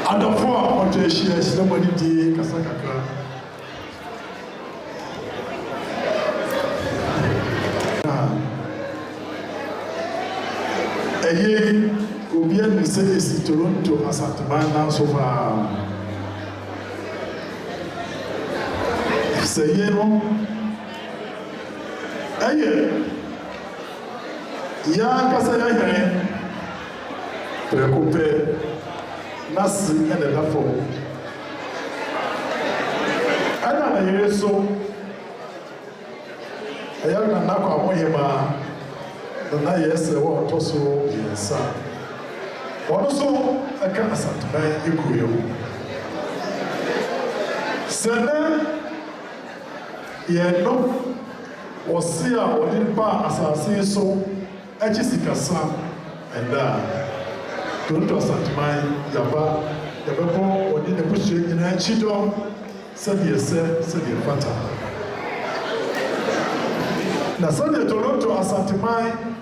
Speaker 3: Adwoa on the shares, nobody did Kasakaka. Eye Obian says Toronto as at Bana so far. Say, Aye, Ya Kasaya, Precope, Nasi and the Lafo. I don't hear so. I am not Kwamohemaa. The nice one also yes, sir. Also, I can't accept my equal. Sena, ye no, was here or didn't pass as I say so. I just see a son and don't accept my Yaba, the Babo, or did the push in a cheeto, said yes, said your father. Now, Sunday Toronto accept my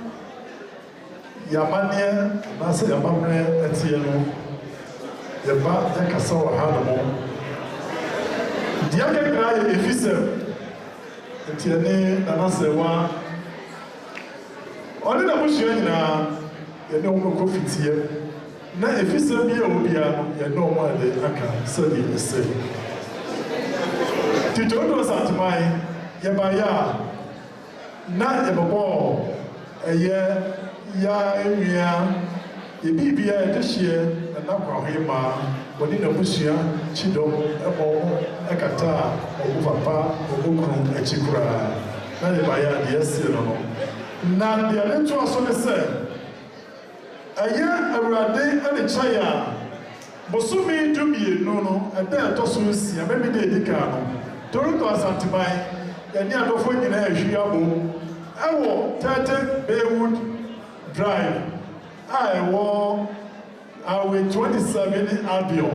Speaker 3: Yamania, Nasa Yamamre, and Tiano, Yaba, Yakasawa Hanamo. The other guy, if he said, and Tiane, Nanasewa, only the Mushina, you know, Kofi here. Now, if he said, you know, what they can say, you say. Tito was at my Yabaya, not a ball, a year. Ya ewia ebibia this year na Kwamohemaa bodi na busia chidom ebo ekata obu papa obu kru echikura na le baya de ese no na de le to aso ne se aya awrade ane chaya bosumi dumie no ebe to so si amemi de edika no Toronto asantibai ya ni adofo nyina ehwi abo ewo Bereaved Drive. I wore our 27 Albion.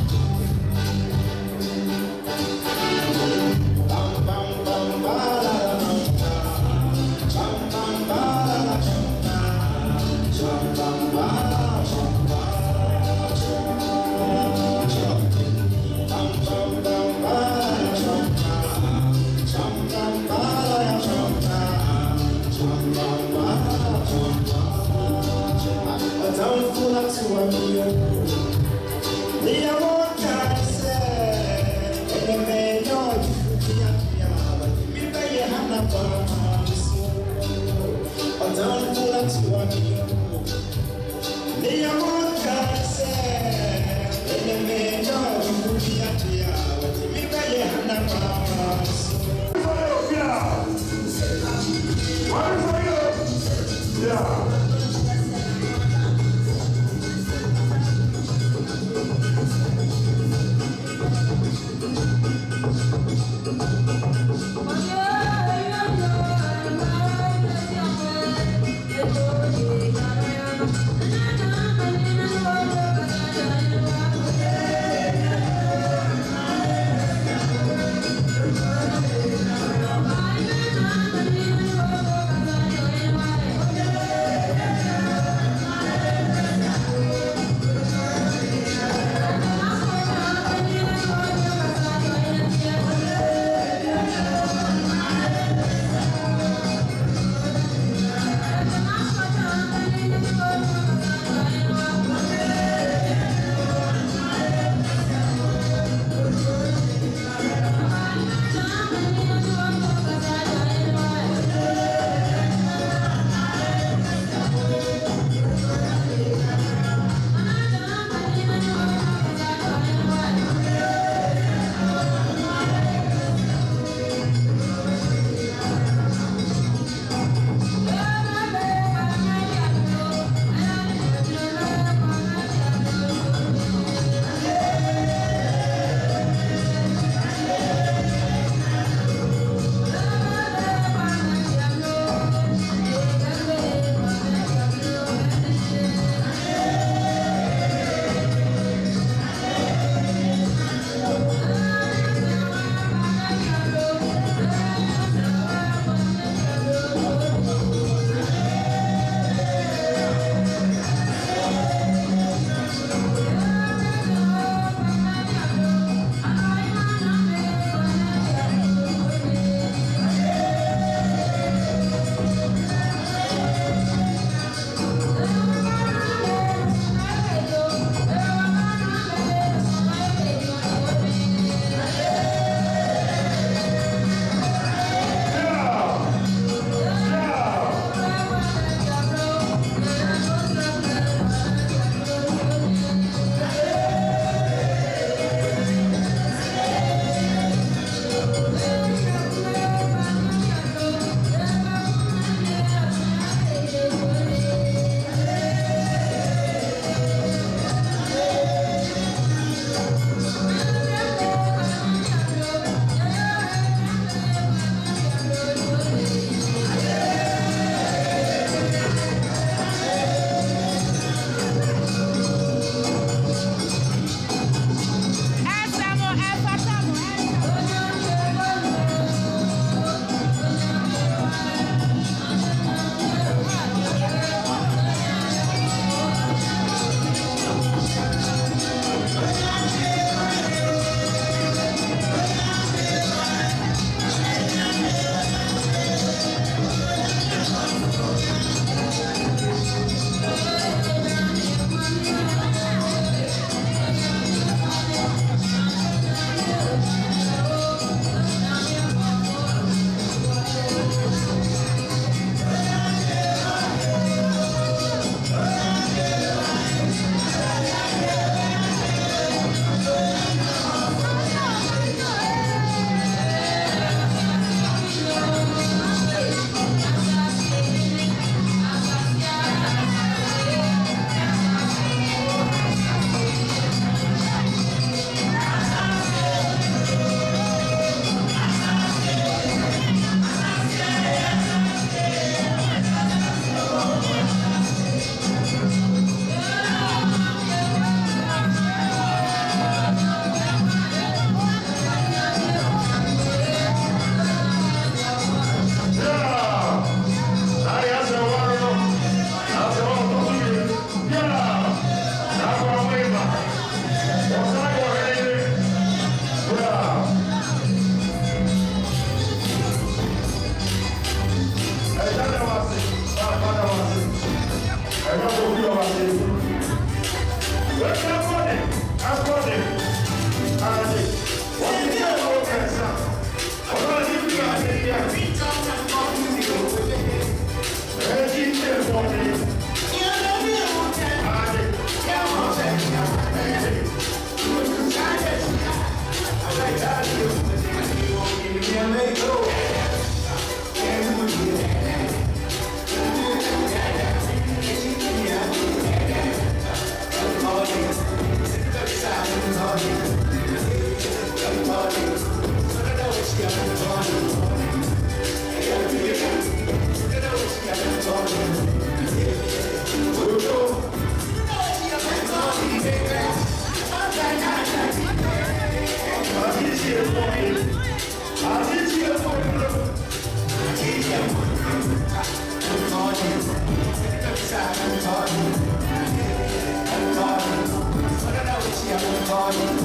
Speaker 8: morning.